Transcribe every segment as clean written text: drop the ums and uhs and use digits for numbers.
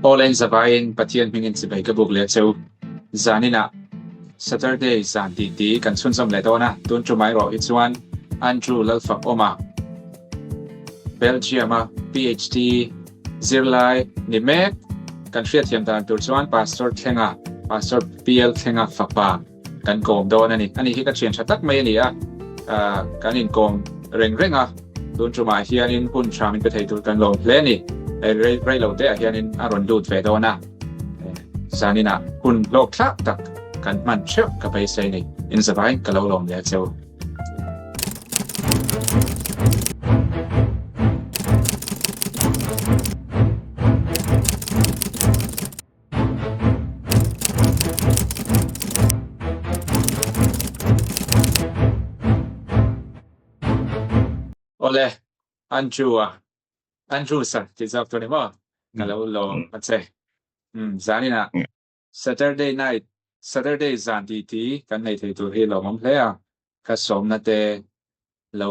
Olen zabain pathian mingin sibai ka buk le cheu zanina Saturday zan ti kan chun som le dona tun chumai ro hi chuan Andrew lalfak oma Belgium PhD zirlai nimek kan hriat thiam dan tur chuan pastor PL thenga fakpa kan kom dona ni ani hi ka chen thatak mai ni a kan in kom renga tun chumai hianin hun chamin pe thei tur kan lo hle ni rai lo te hianin aron lut ve dona zanina hun lok thak tak kan man cheu ka bai sei ni in zabai ka lo lom le cheu ole Andrew sa ti zap to ni mo ka lo lom ma che zanina Saturday zan ti kan nei thei tur hi lo mom hle a ka som na te lo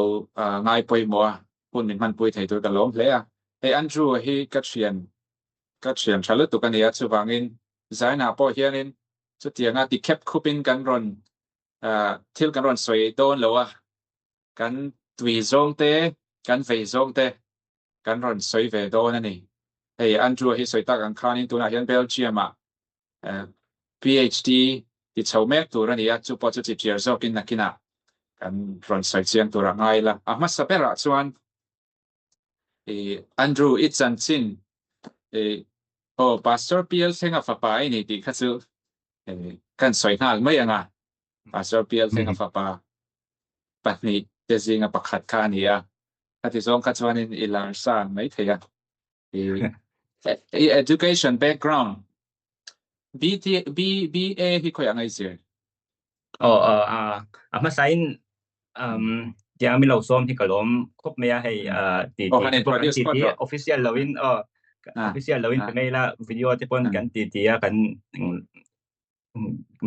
ngai poi mo hun min man poi thei tur ka lom hle a he Andrew hi ka thian thalu tu kan ya chu wangin zaina po hianin chu tianga ti khep khupin kan ron thil kan ron soi don lo a kan tui zong te kan vei zong te kan ron soi ve don ani he Andrew hi soi tak ang khanin tu na hian Belgium PhD ti chaumek tur ani a chu po chu chi tier zok in nakina kan ron soi chiang tur ngai la ma sapera chuan Andrew itchan chin pastor PL thenga fapa ni ti khachu kan soi nal mai anga pastor PL thenga fapa patni te zinga pakhat kha ni a ati zong kha chuan in ilar sang mai theya education background BA hi khoi angai zir ama sain yang mi lo som thi kalom khop me hay ti official lawin official lawin mai la video te pon kan ti kan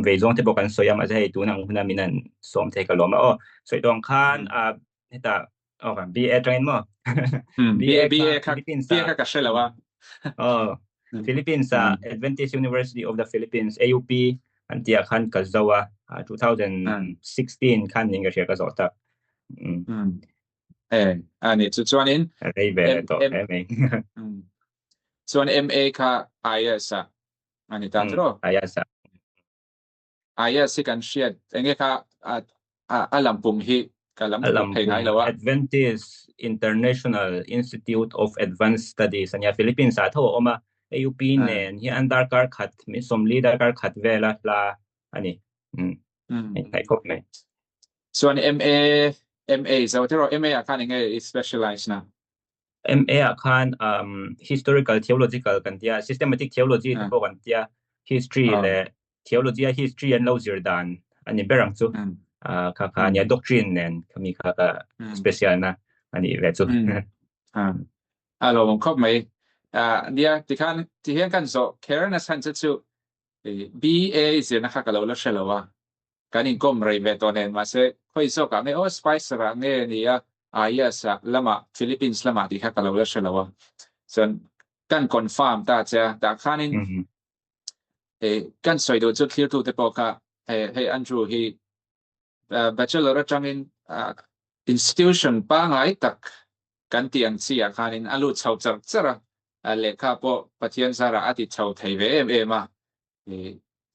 ve zong te bokan soyam a hay tu nang huna minan som the kalom soi dong khan heta kan BA train mo BA ka shelawa Philippines Adventist University of the Philippines AUP antia khan kazawa 2016 khan ninga share ka zota ani chu chuan in chuan MA kha IS ani ta tro IS kan shiat enge kha alampum hi kalam thei ngai lawa Adventist International Institute of Advanced Studies ania Philippines a tho oma AUP nen hi andar kar khat mi som leader kar khat vela la ani hai kop nei chuan MA so tero MA khan enge specialized na MA khan historical theological kan tia systematic theology ko kan tia history le theology history and law zirdan ani berang chu kha nia doctrine nen kami kha special na ani ve chu alo mong khop mai dia ti hian kan zo karen san chu BA zina kha kalo la shelawa kanin kom rei ve to nen ma se khoi so ka nge spice ra nge ni a sa lama Philippines lama ti kha kalo la shelawa son kan confirm ta cha ta khanin kan soi do chu clear tu te po ka hey Andrew hi bachelor atangin institution pa ngai tak kan tiang sia khanin alu chau chara lekha po pathian sara ati chau thei ve ma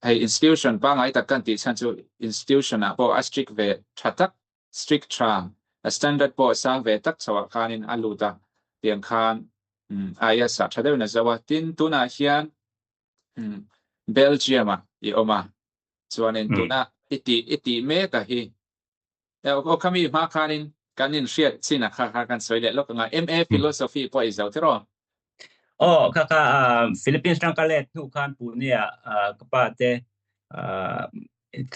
hey institution pa ngai tak kan ti chan chu institution a po strict ve thatak strict tram a standard po sang ve tak chawa khanin alu ta tiang khan aya sa thadeu na zawa tin tuna hian Belgium I oma chuanin tuna iti me ka hi o kami ma khanin kanin hriat china kha kan soile lok nga MA philosophy po izau tero kaka Philippines rang kalet nu khan punia kapate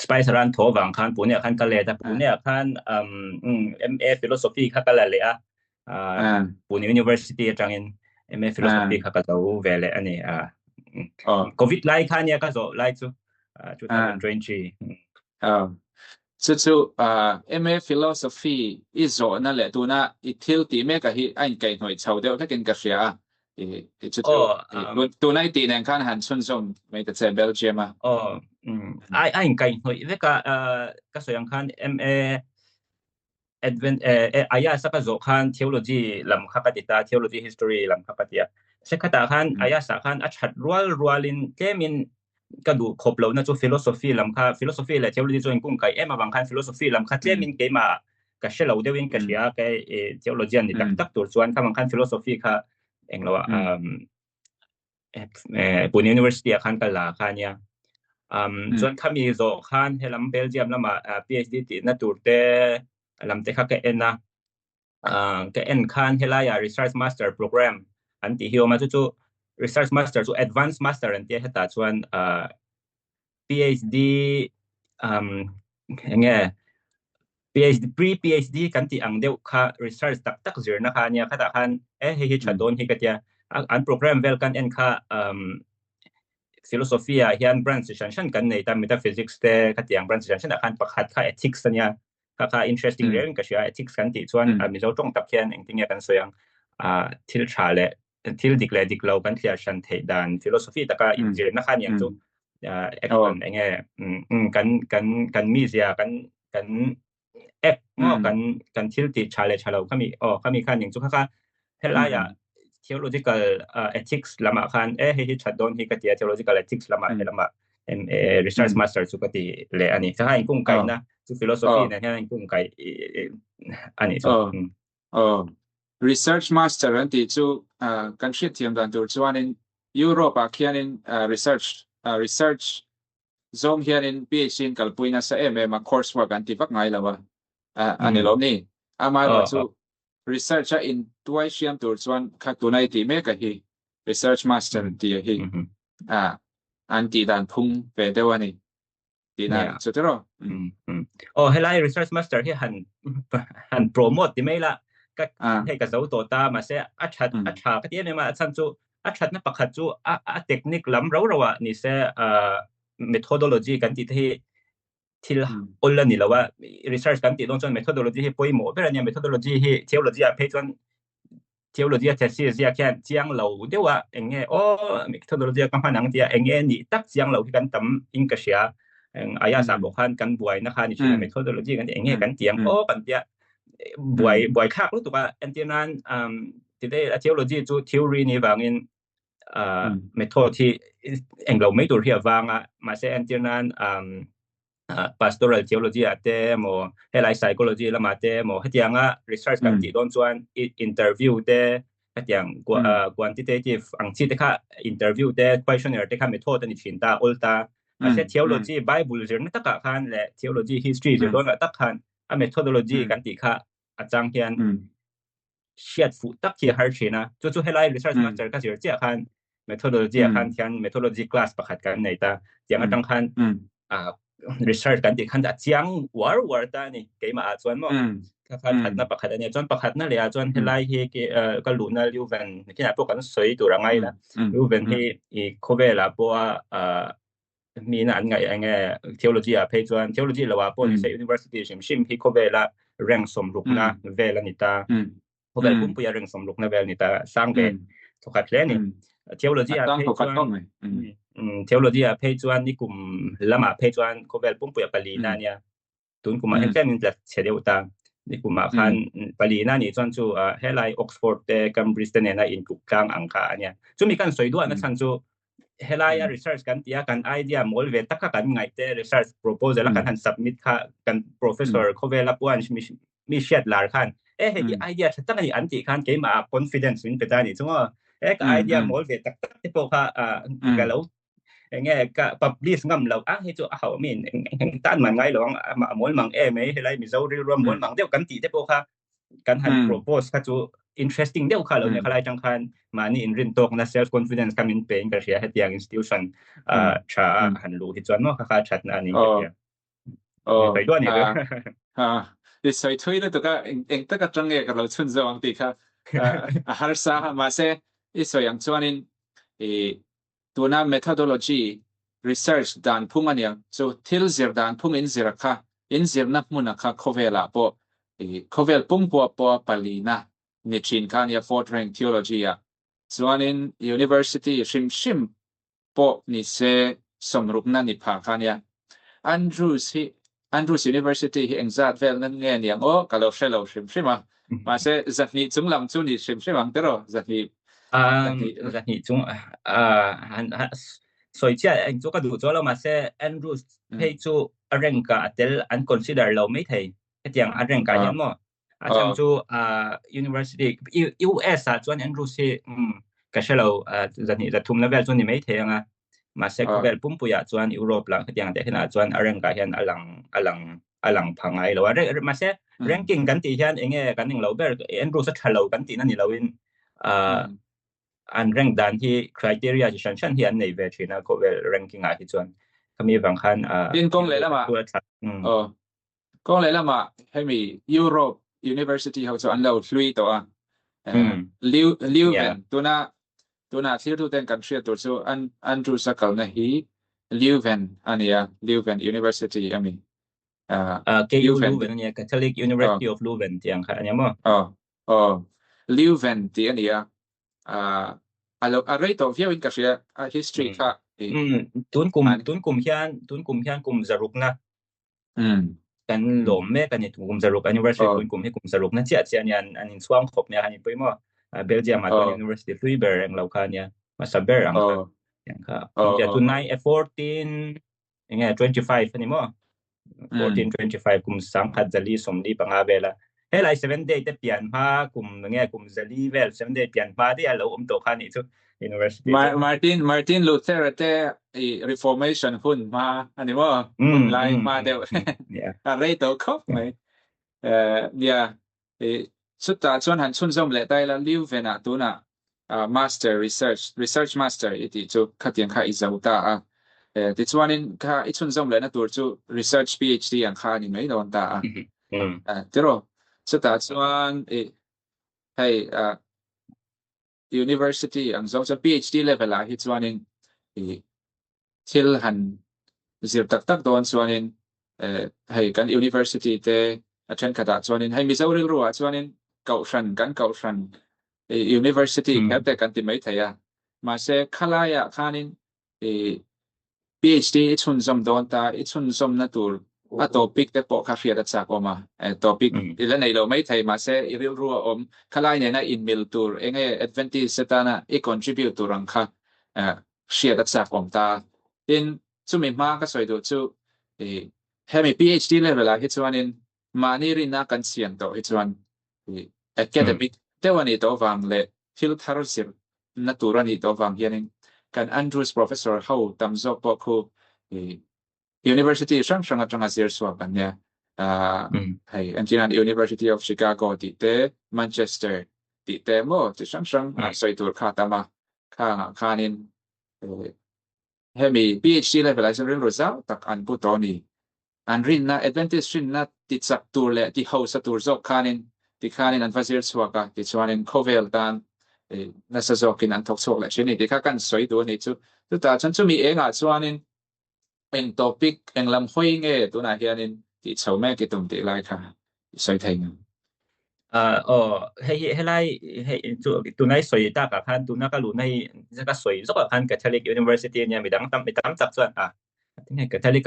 spice ran thowang khan punia khan kalet punia khan MA philosophy kha kalale Pune University atangin MA philosophy kha ka tau vele ani COVID lai khan ya ka zo lai chu 2020 chu MA philosophy izo na le tuna ithil ti me ka hi ain kai noi chau deu takin ka hria จุดตัวไหนตีเนี่ยขั้นหันส่วนไม่แต่เซเบลเจียมาไงหน่อยเวก็ส่วนขั้นMA advent ayah saka zo khan theology lam khapatita theology history lam khapatia sekata khan ayah sa khan achat rualin kemin kadu khoplo na chu philosophy lam kha philosophy la theology join kung kai ema bang khan philosophy lam kha kemin ke ma ka shelo dewin ka sia ka theology ni tak tur chuan kha bang khan philosophy kha englo Pune University khan ka la khania chuan khami zo khan helam Belgium lama PhD ti na turte lam te kha ke enna ke en khan helaya research master program anti hioma chu research master chu advanced master an te heta chuan PhD nge PhD pre PhD kan ti ang deuh kha research tak zirna kha nia khata khan hi chadon hi katia an program vel kan en kha philosophia hian branch shan kan nei ta metaphysics te khatiang branch shan khan pakhat kha ethics ania kha interesting learning ka sia ethics kan ti chuan mi zo tong tak hian engting ya kan soyang thil thale thil diklo kan clear shan thei dan philosophy taka injir na khan yang chu action enge kan mi zia kan ek ngo kan thil ti chale chalo khami khan yang chu kha helaya theological ethics lama khan hi chadon hi katia theological ethics lama research master chu kati le ani kha in kung kai na chu philosophy na hian kung kai ani chu research master anti chu kan shit thiam dan tur chuan in Europe a khian in research zone hian in PhD in kalpuina sa ma coursework anti vak ngai lawa ani lo ni amai lo chu research in tuai siam tur chuan kha tunai ti me ka hi research master ti hi anti dan phung ve dewani ti na chutero helai research master hi han promote ti mai la ka he ka zo to ta ma se achat ka ti ne ma chan chu achat na pakhat chu a technique lam rawa ni se methodology kan ti hi thil olla ni lawa research kan ti don chon methodology hi poimo berania methodology hi theology a pe chon theology thesis ya kyan chiang lo dewa enge methodology kan phanang tia enge ni tak chiang lo kan tam in ka sia aya sa bo khan kan buai na khan ni methodology kan enge kan tiang kan tia buai khak lu tu ka antinan today theology chu theory ni wangin method thi englo mai tur hi awanga ma se antinan pastoral theology ate mo helai psychology lama te mo hetianga research kan ti don chuan interview te hetiang quantitative angchi te kha interview te questionnaire te kha method ani thinta ulta ase theology bible zirna taka khan le theology history je don tak khan a methodology kan ti kha achang hian shiat fu tak thi har china chu helai research master ka zir che khan methodology khan thian methodology class pakhat kan nei ta tiang atang khan research kan ti khan da chiang war ta ni keima a chuan mo kha khat na pakhat ania chuan pakhat na le a chuan helai hi ke ka luna Leuven kina po kan soi tu rangai la Leuven hi I khovela po mi na an ngai ange theology a pe chuan theology lawa po ni se university shim hi khovela reng som rukna vela ni ta khovel pum pu ya reng som rukna vel ni ta sang ve thokat le ni theology a pe chuan theology a pe chuan ni kum lama pe chuan khovel pum pu ya palina nia tun kuma exam in class chedeu ta ni kuma khan palina ni chuan chu helai Oxford te Cambridge te na in kuk tlang angka ania chu mi kan soidu na chan chu helai research kan tia kan idea mol ve taka kan ngai te research proposal kan han submit kha kan professor khovela puan mi shet lar khan he idea thata ni anti khan ke ma confidence in petani chunga ka idea mol ve tak te po kha galo nghe ka publish ngam lo he chu a haw min tan man ngai long ma mol mang mai helai mi zo ri rom mol mang deu kan ti te po kha kan han propose kha chu interesting deu kha lo ne khalai tang khan mani in rin tok na self confidence kam in pain ka ria hetiang institution cha han lu hi chuan no kha chat na niไปด้วยนี่ดิสอยทุยแล้วตัวก็เองตัวก็จังเอกเราชุนจะวังตีค่ะหาสามาเสอิสอยอย่างชวนนินตัวนั้น methodology research ด่านพุ่งอันเนี้ยจะทิลเสียด่านพุ่งอินเสียค่ะอินเสียนักมุนักค่ะ cover ปอ cover ปุ่มปัวปาลีนะนิชินค่ะเนี่ย fourth rank theology อ่ะ chuanin university shim po ni se somrup na ni pha khania Andrews University hi engzat vel nan nge niang o kalo shelo shima ma se zatni chunglam chu ni shim ang tero zatni chung han soi chia anh chỗ cái đủ chỗ là mà sẽ Andrews hay chỗ arranka tel anh consider lâu mấy thầy cái tiếng arranka hiền mà chẳng chỗ university US chỗ Andrews thì cái sẽ lâu giờ thì thùng level chỗ này mấy thầy à mà sẽ có cái bung bùi chỗ Europe là cái tiếng đấy là chỗ arranka hiền alang phang ai lâu mà sẽ ranking cái tỷ hiền anh nghe cái những lâu bé Andrews sẽ lâu cái tỷ này lâu in anh rank danที่ criteria ที่ฉันเห็นในเวทีนะก็เว ranking อ่ะที่ส่วนเขามีบางคันเป็นกงเลยละมากงเลยละมาให้มี Europe University เขาจะอันเราฟลุยตัวลิวเวนตัวน่ะที่รู้แต่กันเชื่อตัวสู้อันรู้สักกันนะฮีลิวเวนอันนี้ลิวเวน University อันนี้KU Leuven เนี่ย Catholic University of Leuven ที่ยังค่ะอันนี้มั้งลิวเวนที่อันนี้อะไรตัวเรื่องการเรียน history ค่ะตุนกลุ่มเฮียนกลุ่มสรุปนะกันหลมแม่กันเนี่ยกลุ่มสรุป University กลุ่มให้กลุ่มสรุปนะเจ้าเนี่ยอันนี้ช่วงขบเนี่ยอันนี้ไปมั้งเบลเยียมมาตัว University Freiburg เราค่ะเนี่ยมาซับเบอร์อย่างค่ะจะตุนใน F14 ยังไง25อันนี้มั้ง14 25กลุ่มสังกัดจะรีสมดีปังอาเบล่ะเฮ้ยไลน์7 day จะเปลี่ยนผ้ากลุ่มยังไงกลุ่มจะรีเวล7 day เปลี่ยนผ้าที่เราตัวคันนี้ทุก university Martin Luther แต่ reformation หุ่นมาอันนี้ว่าหุ่นไลน์มาเดียวอะไรตัวครบไหมเนี่ยสุดท้ายส่วนหันส่วนสมเลยได้แล้วลิวเวน่ะตัวน่ะmaster research master อีที่จุขัดยังข้าอิจฉาตาที่ส่วนนี้ข้าอีส่วนสมเลยนะตัวจุ research PhD อย่างข้านี่ไม่โดนตาที่เราสุดท้ายส่วนให้ university อันส่วน PhD level ละที่ส่วนนี้ที่หันสิบตักโดนส่วนนี้ให้กัน university เตะอาจารย์ขนาดส่วนนี้ให้มีเจ้าเรื่องรู้ว่าส่วนนี้เก่าชันuniversity แค่แต่กันที่ไม่เทียมาเสกขลายข้านี้PhD อีชุนสมโดนตาอีชุนสมนั่นตัวtopic แต่พอข้าเรียนจากออกมาtopic แล้วในเราไม่เทียมาเสกเรื่องรู้ว่าขลายเนี่ยนะ in mill ตัวเองadvantage สตานะcontribute ตัวรังค่ะเรียนจากออกตาดินจุ่มมาก็สวยดูจุให้มี PhD level ละที่ส่วนนี้มานี่รินากันเสียงตัวที่ส่วนacademic แต่วันนี้ตัวฟังเลยฟิลทาร์สิบนักตัวนี้ตัวฟังเฮียนิกัน Andrews professor เขาทำจอบพวกเขาUniversity ช่างจังหวัดเซียร์สวกันเนี่ยให้อันที่นั้น University of Chicago ติดเต Manchester ติดเตโม่ที่ช่างสวยตัวข้าตามาข้านินให้มี PhD level เรื่องรู้จักตักอันพูดตอนนี้อันรินนะ advantage รินนะติดสักตัวเลยที่เขาสักตัวจบข้านินที่ข้านินอันฟาซิลสวกันที่ชวนนิน cover ตันนักศึกษาอันทกศเลยเช่นนี้ที่ข้ากันสวยตัวนี้จุดแต่ฉันจะมีเองชวนนินเป็น topic เองลำห้อยเงี้ยตัวไหนเฮียนินที่ชาวแม่กิตุ่มติไลค่ะสวยทิ้งให้ไล่ให้ตัวไหนสวยตากับพันตัวนักรู้ในจะก็สวยสักพันกับ Catholic University เนี่ยมีตั้งจับส่วนที่ให้ Catholic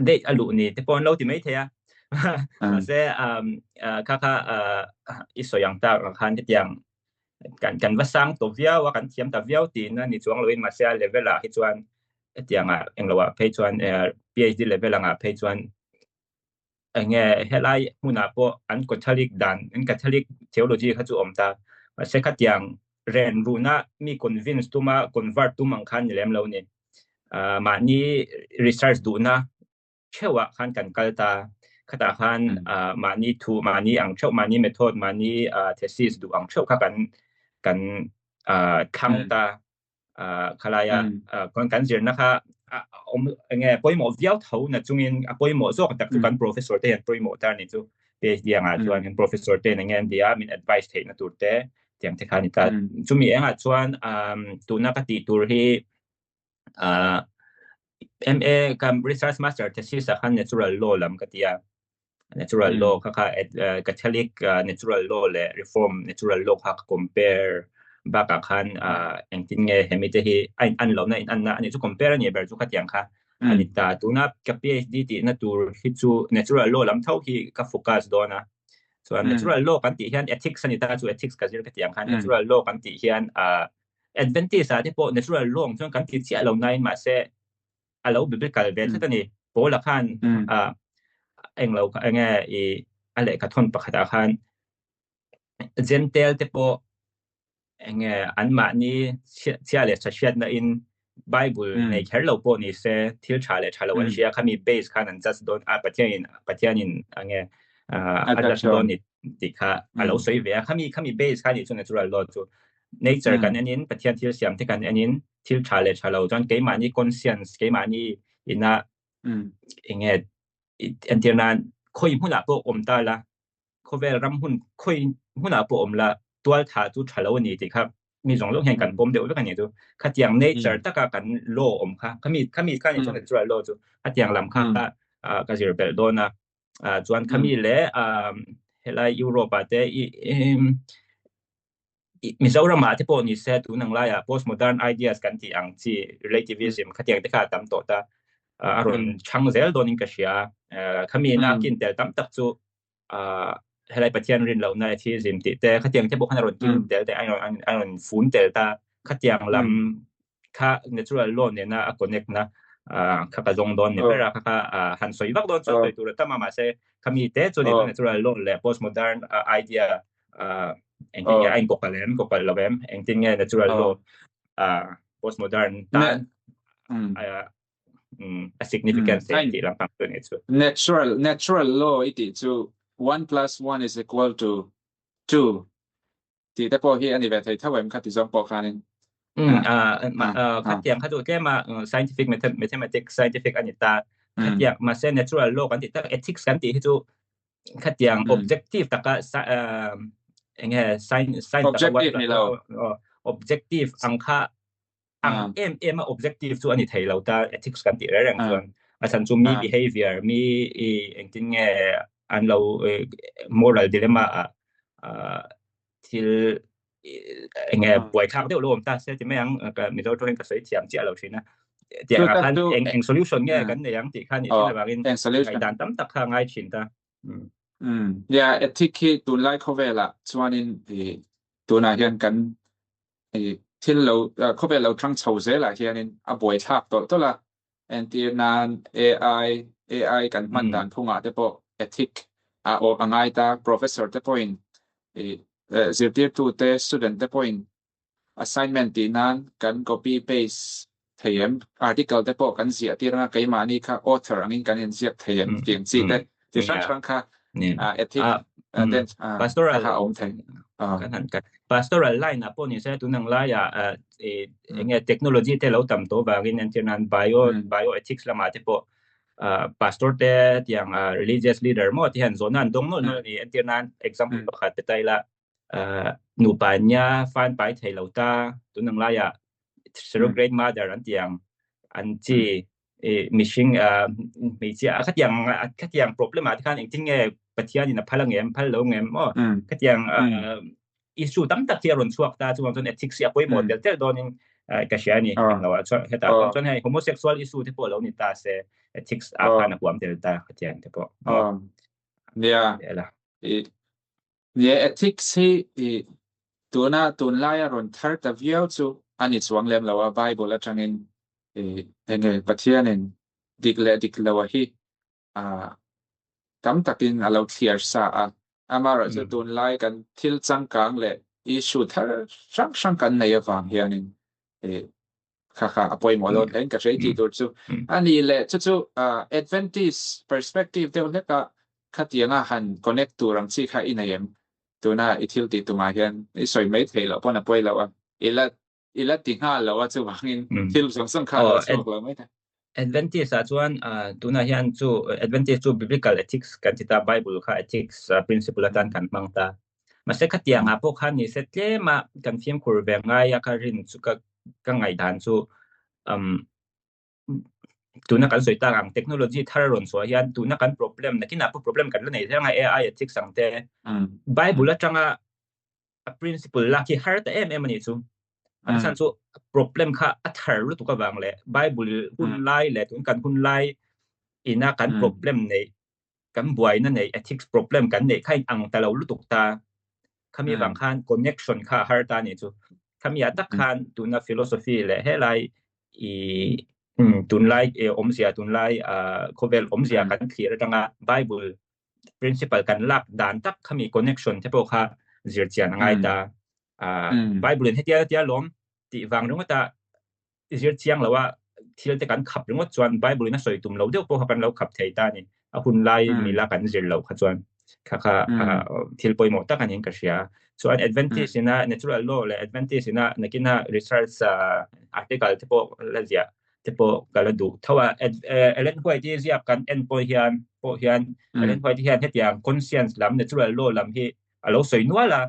ได้อรุณีที่ปอนเราที่ไม่เทียเสียข้าอีสวยอย่างตาคันที่ยังกันว่าสร้างตัวเวียวว่ากันเทียมตัวเวียวตีนั่นนี่ช่วงเราเองมาเสียเลเวลที่ช่วงที่ยังเองเราว่าเพย์ช่วงPhD level เพย์ช่วงเงี้ยให้ไล่มุนาโปอันกัทลิกดันอันกัทลิกเทโอโลจีเขาจะอมตาเสียขัดยังเรียนรู้นะมีคอนวินส์ตัวมาคอนเวิร์ตตัวมังคันอยู่แล้วเราเนี่ยมานี่รีเสิร์ชดูนะเชื่อว่าคันกันกัลตาขณะคันมานี่ทูมานี่อังเช่ามานี่เมธอดมานี่เทสิสดูอังเช่ากันคังตาขลายกันเจอนะคะไงปอยหมอเวียวเท่านะจุงเงินปอยหมอสอกแต่คือกัน professor เต้ปอยหมอตานี่จูเป็นยังไงจวนกัน professor เต้ในเงี้ยเดียมี advice เทนะตัวเต้อย่างที่คันนี่ตาจุมีเองจวนตัวนักติตัวที่MA กับ research master thesis คัน natural law ลำกันเดีย natural law ค่ะCatholic natural law และ reform natural law ค่ะ compare baka khan engtin nge hemite hi an lo na in an na ani chu compare ni ber chu khatiang kha ani ta tuna ka PhD ti na tur hi chu natural law lam thau hi ka focus do na so natural law kan ti hian ethics ani ta chu ethics ka zir khatiang khan natural law kan ti hian advantage sa te po natural law chung kan ti chia lo nai ma se alo biblical vel tani po la khan eng lo ka nge i ale ka thon pakhata khan gentle te po enge an ma ni chia le chhiat na in bible nei kher lo po ni se thil thale thalo an sia khami base khan an just don a pathianin ange adas don ni tikha alo soi ve khami base khan ni chu natural law chu nature kan anin pathian thil siam te kan anin thil thale thalo jon ke ma ni conscience ke ma ni ina enge antianan khoi huna po om ta la khovel ram hun khoi huna po om laตัวถ้าจุดฉลานี่ที่ครับมีสองโลกแห่งกันผมเดียวกันนี่ตัวขัดอย่าง nature ตะการกันโลอมค่ะเขามีการอย่างจุดโลจุขัดอย่างลำค่ะก็จะเป็นโดนจวนเขามีเล่เฮลัยยุโรปแต่มิซาอุรามาที่พวกนี้เสร็จตัวหนังไล่postmodern ideas กันที่อังที่ relativism ขัดอย่างที่ข้าตามตัวตาอารมณ์ช่างเซลโดนิงก็เชียเขามีนักกินแต่ตามตักจุให้ไรประเทศรินเราในที่สิมติแต่ขัดยังที่พวกขนาดกินแต่ไอ้นฝุ่นแต่ตาขัดยังลำข้า natural law เนี่ยนะconnect นะข้ากระจงโดนเนี่ยเวลาข้าหันสวยวักโดนจุดตัวตั้งมาเสขมีแต่จุดนี้ natural law และ postmodern idea เองที่ไอ้กบกันเลยกบกันเราแบบเองที่เนี่ย natural law postmodern ตาsignificance ที่ลำพังตัวนี้จุด natural law อีกจุด1 plus 1 is equal to 2ที่แต่พอที่อันนี้แบบถ้าว่ามันคัดที่สองปอกกันคัดอย่างคัดตัวแค่มาscientific mathematics scientific อันนี้ตาคัดอย่างมาเส้น natural law กันติดตั้ง ethics กันติดที่จุคัดอย่าง objective ตะก็ยังไง science ตะก็ว่าobjective อังค่ามา objective จุอันนี้ไทยเราตา ethics กันติดอะไรอย่างส่วนอาจารย์จุมี behavior มีอย่างเงี้ยอันเราmoral dilemma ที่ยังไงป่วยข้าวเดี๋ยวรวมตาเสียจะไม่ยังก็มีตัวเองก็ใช้เทียมเจ้าเราใช่นะเดี๋ยวคันเอง solution เนี่ยกันในยังที่คันนี่ที่เราเรียนไอ้ด่านตั้มตักข้างง่ายชินตาอย่าเอธิคตัวไล่เขาเวล่ะส่วนนี้ตัวไหนเห็นกันที่เราเขาเวลเราทั้งเฉาเสียละเห็นอ่ะป่วยทับตัวละอันที่นั้น AI กันมันด่านพุ่งอ่ะแต่พอethic โอ้ง่ายตา professor แต่ point สิบที่ตัวเต student แต่ point assignment ที่นั้นกัน copy paste เทียม article แต่พอกันเสียที่นั่นก็มานี่ค่ะ author อันนี้กันเสียเทียมเปลี่ยนสีแต่ที่ชั้นชั้นค่ะethic then pastoral ค่ะองค์แทนกันหันกัน pastoral line นะพวกนี้ใช่ตัวหนังไล่ยังไงเทคโนโลยีที่เราทำตัวบางอย่างเช่นนั้น bioethics ละมาที่พวกpastor แต่อย่าง religious leader หมดที่เห็นโซนนั้นตรงโน้นนี่อันที่นั้น example ประกาศไปละหนูปัญญาฟันไปไทยเราตาตัวหนังไล่celebrate mother อันที่อย่างอันที่missing มีเจ้าขัดอย่าง problem ที่ขั้นจริงๆประเทศนี่นะพลังเงินพลังเงินอ๋อขัดอย่างissue ตั้งแต่ที่เราสวกตาส่วนethics อ่ะพอยหมดเดี๋ยวเจ้าโดนก็เสียนี่เราช่วยให้ตาช่วยให้ homosexual issue ที่พวกเรานี่ตาเสีย ethics อาการนักความเดี๋ยวตาขัดอย่างที่พวกเนี่ย ethics ที่ตัวน่าตัวไล่รอนทัร์ตวิวจูอันนี้สวงเล่มเราว่า Bible แล้วจังเงินยังไงประเทศนึงดิกเลว่าฮีกำตักินเราเคลียร์ซะมาเราจะตัวไล่กันที่จังกังเลยอิชูถ้าช่างกันในฝั่งเฮียนึงค่ะป่วยหมดแล้วเห็นก็ใช้ที่ตัวจูอันนี้แหละจูadvantage perspective เดี๋ยวเล็กก็ขัดยังหัน connect ตัวรังสีข้าอินเดียตัวน่าอิทิลติดตัวมาเห็นนี่สวยไม่เท่แล้วเพราะน่ะป่วยแล้วอีละติ่งห้าแล้วว่าจะวางอินที่เราสังขารเราสังเราไม่ได้ advantage ส่วนตัวน่าเห็นจู advantage จู biblical ethics กันที่ตา Bible ค่ะ ethics principle ด้านการบังตามาเสกขัดยังพวกขันนี่เสร็จเลยมากันฟิล์มคูร์เบงไงการินสุก็ไงด่านจูตัวนักการสวยต่างเทคโนโลยีทารุณสวยยันตัวนักการ problem นักกินนับ problem กันแล้วไหนที่ไง AI ethics สังเกต Bible ละจัง principle la ki har ta em ani chu an san chu problem kha athar lu tu ka wang le bible hun lai le tun kan hun lai ina kan problem nei kan buai na nei ethics problem kan nei khai ang ta lo lu tuk ta khami wang khan connection kha har ta ni chu khami atak khan tu na philosophy le helai i tun lai om sia tun lai khovel om sia kan thir tanga bible principle kan lak dan tak khami connection te po kha zir chian ngai ta bible hetia tia lom ti wang rung ta zir chiang lawa thil te kan khap rung chuan bible na soi tum lo deuh po kan lo khap thei ta ni a hun lai mi la kan zir lo kha chuan kha thil poimo ta kan in ka sia chuan advantage ina natural law le advantage ina nakina research article te po la zia te po kala du thawa Ellen White ti zia kan en po hian Ellen White hian hetiang conscience lam natural law lam hi alo soi nuala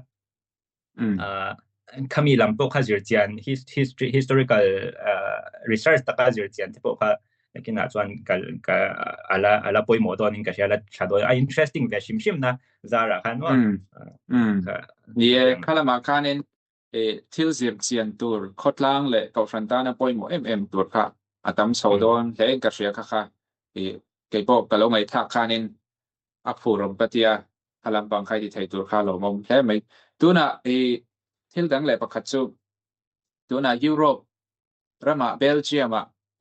khami lam po kha zir chian historical research ta ka zir chian te po kha nakina chuan ka ala poimo don in ka sia la chado interesting ve shim na zara khan wa ye khalama khanin thil zir chian tur khotlang le ka frantana poimo tur kha atam sodon le ka sia kha ke po ka lo mai tha khanin aphurom patia halam bang khai thai tur kha lo mom hle mai tuna thil dang le pakhat chu tuna Europe rama Belgium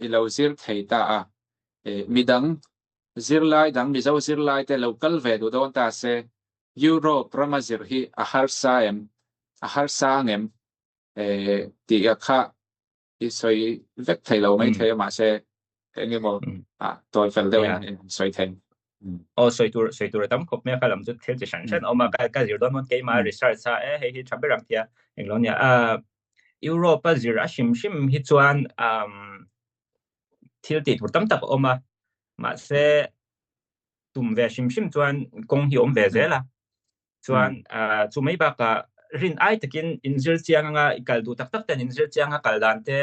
ilo zir thei ta midang zirlai dang mizo zirlai te local ve du don ta se Europe rama zir hi ahar sangem ti kha isoi vek thei lo mai thei ma se ngi mo toi fel de soi thei soi tur tam khop me khalam chu thil chi san san oma ka zir don mon ke ma research sa he hi chamberang tia englonia Europe zir a shim hi chuan thil ti tur tam tak oma ma se tum ve shim chuan kong hi om ve zela chuan chu mai ba ka rin ai takin injil chianga ikal du tak tak ten injil chianga kal dan te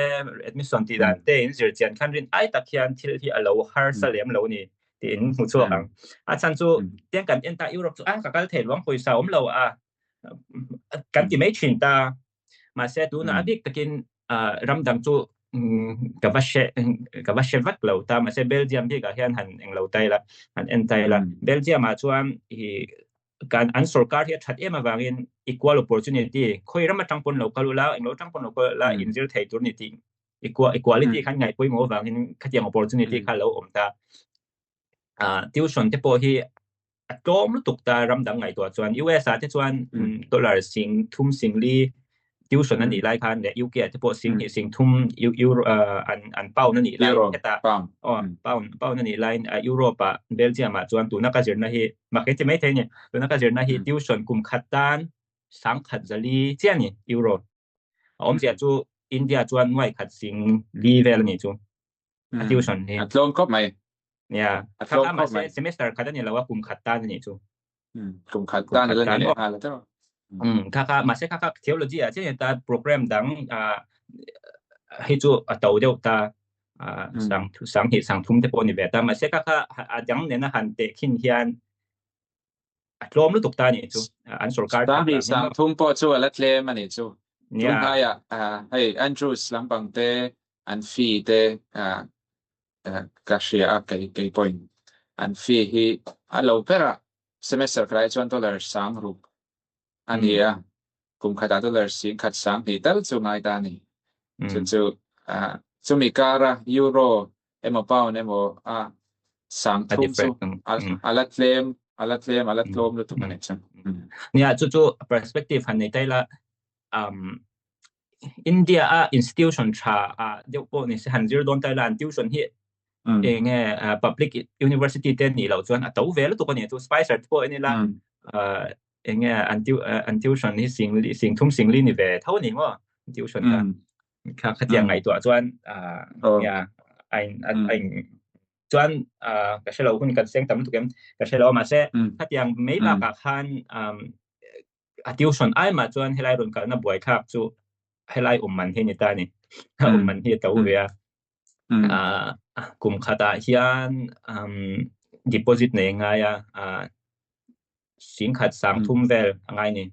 admission ti dan te injil chian khan rin ai takhian thil hi alo har salem lo ni ti in hu chu ang a chan chu tiang kan enta Europe chu ka kal thei luang poi sa om lo kan ti mai chin ta ma se tu na adik takin ram dang chu ka va she vat lo ta ma se Belgium bi ka hian han eng lo tai la han en tai la Belgium ma chuan hi kan an sarkar hi that em awangin equal opportunity khoi ram tangpon lo kalula englo tangpon lo la injil thei tur ni ti equality khan ngai poi mo wangin khatiang opportunity kha lo om ta tuition te po hi atom lu tuk ta ram dang ngai to chuan US te chuan dollar sing thum sing li tuition ani lai khan le UK te po sing thum euro an pound ani lai ta pound ani lai Europe Belgium chuan tu na ka zir na hi market mai the ni tu na ka zir na hi tuition kum khatan sang khat zali chiani euro om sia chu India chuan ngoi khat sing li vel ni chu tuition ni atlom kop mai kha ma se semester khat ani lawa kum khatan ni chu kum khatan le ni ha la to kha ma se kha theology a chen ta program dang hi chu atau deu ta sang thum te po ni ve ta ma se kha adang ne na han te khin hian atlom lu tuk ta ni chu an sarkar ta ni sang thum po chu ala tle mani chu tum haya hey Andrews lampang te an fee te kashia kai point an fee hi alo pera semester krai chuan dollar sang ru ania kum khata dollar sing khat sang hi tal chu ngai ta ni chu chu mi kara euro emo pound emo sang thum chu ala tlem lu tu mane chan nia chu perspective han nei tai la India institution cha deu po ni se han zir don tai lan tuition hi nge public university ten ni lo chuan a to vel tu ko ni chu spicer po ni la nge an tuition hi sing thum sing li ni ve tho ni ngo tuition ta kha tiang ngai to chuan ya ai chuan ka shelo hun kan seng tam tu kem ka shelo ma se kha tiang mei ba ka khan tuition ai ma chuan helai ron ka na buai thak chu helai man he ni ta ni man hi to ve kum khata hian deposit nei nga ya sing khat sang thum vel angai ni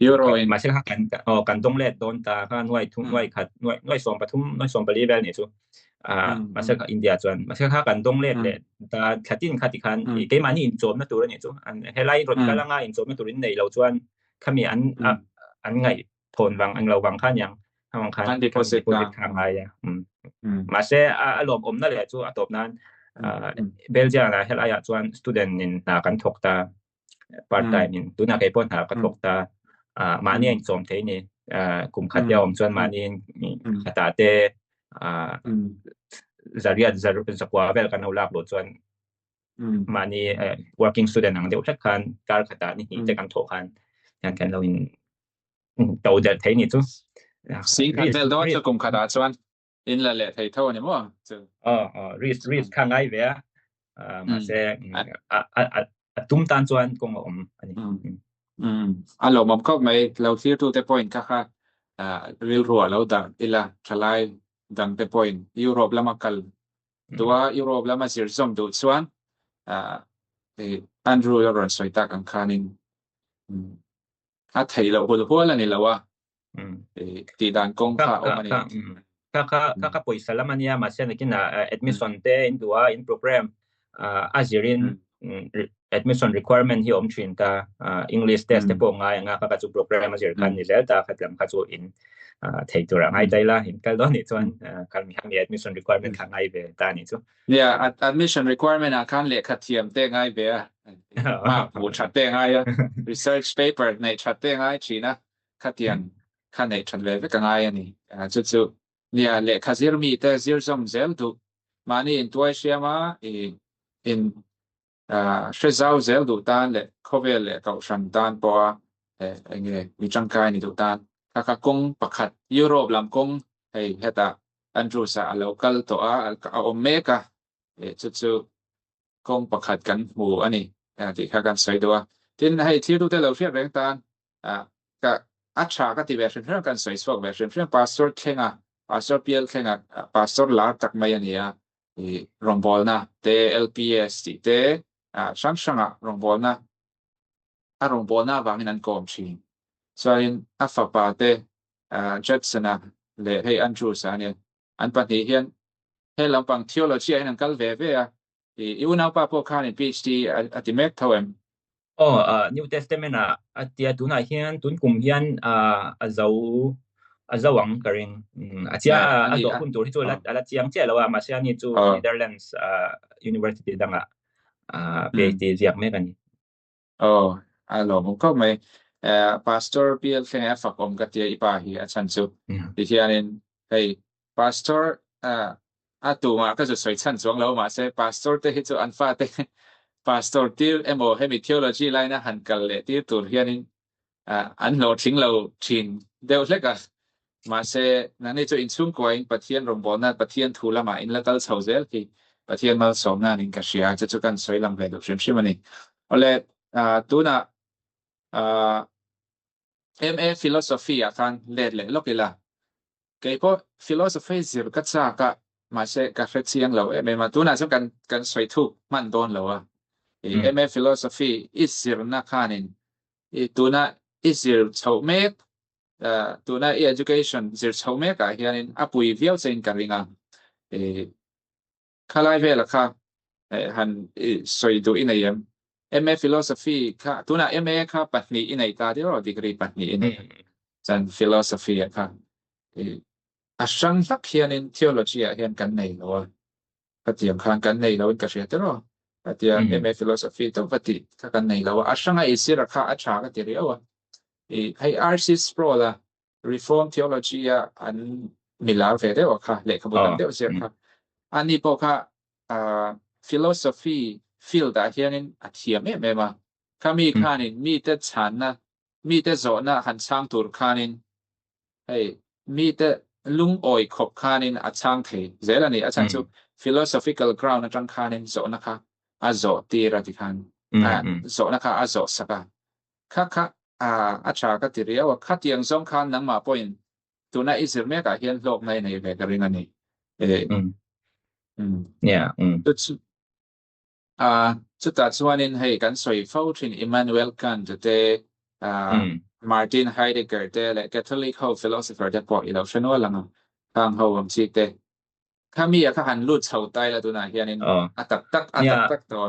ยูโรอินมาเช่นกันตรงเล็ดโดนตาข้าหน่วยทุ่งหน่วยขัดหน่วยส่งปทุมหน่วยส่งปริเวณนี่ซูมาเช่นอินเดียจวนมาเช่นกันตรงเล็ดเลยตาขัดที่ขัดที่คันเกมันนี่อินโจมนะตัวนี่ซูอันให้ไล่รถกันละง่ายอินโจมนะตัวนี้ในเราจวนขามีอันไงทนวังอันเราวังขั้นยังวังขั้นอันดีโพสิตทางไงมาเช่อารมณ์นั่นแหละจูตบนั้นเบลเจียนะเฮลายจวนสตูเดนนินนากันทกตาพาร์ทไทม์นินตัวนักเก็บผลหากันทกตามาเนี่ยจอมเทนี่กลุ่มขัดเดียวจวนมาเนี่ยขัดตาเตจะเรียนจะเป็นสกว่าเวลกันเอาลักหลุดจวนมาเนี่ย working student นั่งเดียวชัดกันการขัดตานี่จะกันทกกันอย่างกันเราอินตัวเด็ดเทนี่จูสิ่งที่เวลด้วยจะกลุ่มขัดตาจวนอินละเละไทยเท่านี่มั้งรีสข้างไงเวียมาเช่ตุ้มตานจวนกงอมอันนี้อันเราผมก็ไม่เราที่ดูแต่ point ค่ะรีลรัวเราดังอีละทลายดังแต่ point ยุโรปแล้วมาคัลตัวยุโรปแล้วมาเสียสมดุลส่วนอันดรูยอร์นสวยตากันคานินไทยเราพูดพูดอะไรนี่แล้วว่าตีด่านกงข้าออกมาเนี่ยkakak po isa laman niya masya na admission te in program azirin admission requirement hi omthin ta English test te po nga kakatu program azir kan ni ta khatlam khachu in thei tura ngai dai la in kal don ni chuan kal mi ham admission requirement kha ngai ve ta ni chu admission requirement a kan le khathiam te ngai ve ma pu chat te ngai research paper nei chat te ngai china khatian khan nei chat ve ka ngai ani chuเนี่ยเละคาซิร์มีแต่ซิร์ซอมเซลดูมานี่อินตัวเชียมาอินเชซาวเซลดูตานเละโคเวลเละเกาชันตานปัวเงี้ยมีจังกายนี่ดูตานถ้ากงปักขัดยุโรปลำกงให้เฮตาอันดรูซาโลกัลตัวโอเมก้าจุดกงปักขัดกันหมู่อันนี้ที่ข้ากันใส่ตัวที่ให้ที่ดูแต่เราเรียกแรงตานก็อัชชาก็ที่แบบเรื่องกันใส่สวกแบบเรื่องพาสปอร์ตเข่งpastor PL แข่งpastor ลาตักไม่ยันเนี่ยรองบอลนะเต LPS เตช่างรองบอลนะรองบอลนะวางในนั้นกอมชิงส่วนฟ้าป่าเตเจ็ดสนะเละให้อันจูสาเนี่ยอันปัจจุบันให้ลำพัง theology ให้นังกัลเวเวียอีวันเอาป้าพวกข้าใน PhD อัติเมกเท่าเอ็มNew Testament เตียตุนเฮียนตุนกลุ่มเฮียนazawang karing atia ado kun tur hitu ala chiang che lawa masya ni chu Netherlands University danga PhD ziak me kan alo mo ko may pastor PL kaya fakom katia ipahi at sansu dihianin hey pastor atu ma ka so chan chuang lo ma se pastor te hitu anfa te pastor til emo hemi theology line na han kal le ti tur hianin an lo thing lo thin deu lekaมาเสนั่นนี่จะอินซุ่มกว่าอินปะเทียนรองบอลนั่นปะเทียนทูละมาอินละกัลเสาเซลที่ปะเทียนมาสองนั่นอินกัชยาจะจุกันสวยลำไปดูเชื่อมมันนี่เอาเลยตัวน่ะMA philosophy อาการเล่นเลยลูกอีละเกี่ยวกับ philosophy สิบกัจจากะมาเสกัฟเฟเซียงเราMA มาตัวน่ะจุกันสวยทุกมันโดนเราMA philosophy อิสิรนักขานินตัวน่ะอิสิรชาวเมกตัวนั้น education จะชอบไหมกันเฮียนินอาปุยวิวเซนกันริงข้าไล่เวลค่ะฮันสวยดูอินเดีย MA philosophy ค่ะตัวนั้น MA ค่ะปัจจุบันอินเดียตาที่เราดีกรีปัจจุบันอินจัน philosophy ค่ะช่างสักเฮียนิน theology เฮียนกันในหรอปัจจุบันข้างกันในเราเป็นกษัตริย์หรอปัจจุบัน MA philosophy ต้องปฏิกันในเราช่างไอ้สิ่งราคาชากันที่เรียกว่าให้ RCS Pro ละ Reform Theology อันมิลาเวเดอร์ค่ะเล็กขบวนเดียวเสียค่ะอันนี้พวกPhilosophy Field แต่เฮียนินอาเทียมไม่มาข้ามีข้านินมีแต่ฉันนะมีแต่โซนนะหันช่างตัวข้านินให้มีแต่ลุงอ้อยขบข้านินอาช่างเทเจแล้วนี่อาจารย์ชุ Philosophical Ground นะจังข้านินโซนะคะอาโซตีรัติคันโซนะคะอาโซสักค่ะอาชาก็ที่เรียกว่าขัดยังสงครามนังมาพอยตัวนั้นอิสราเอลก็เห็นโลกในเวกเรื่องนี้เนี่ยจุดตัดส่วนนี้ให้กันสวยฟ้าทินอิมมานูเอลกันจุด Martin Heidegger te le Catholic ho philosopher te po ilo shano lang ang ho am chi te kami ka han lut chau tai la tu na hianin atak to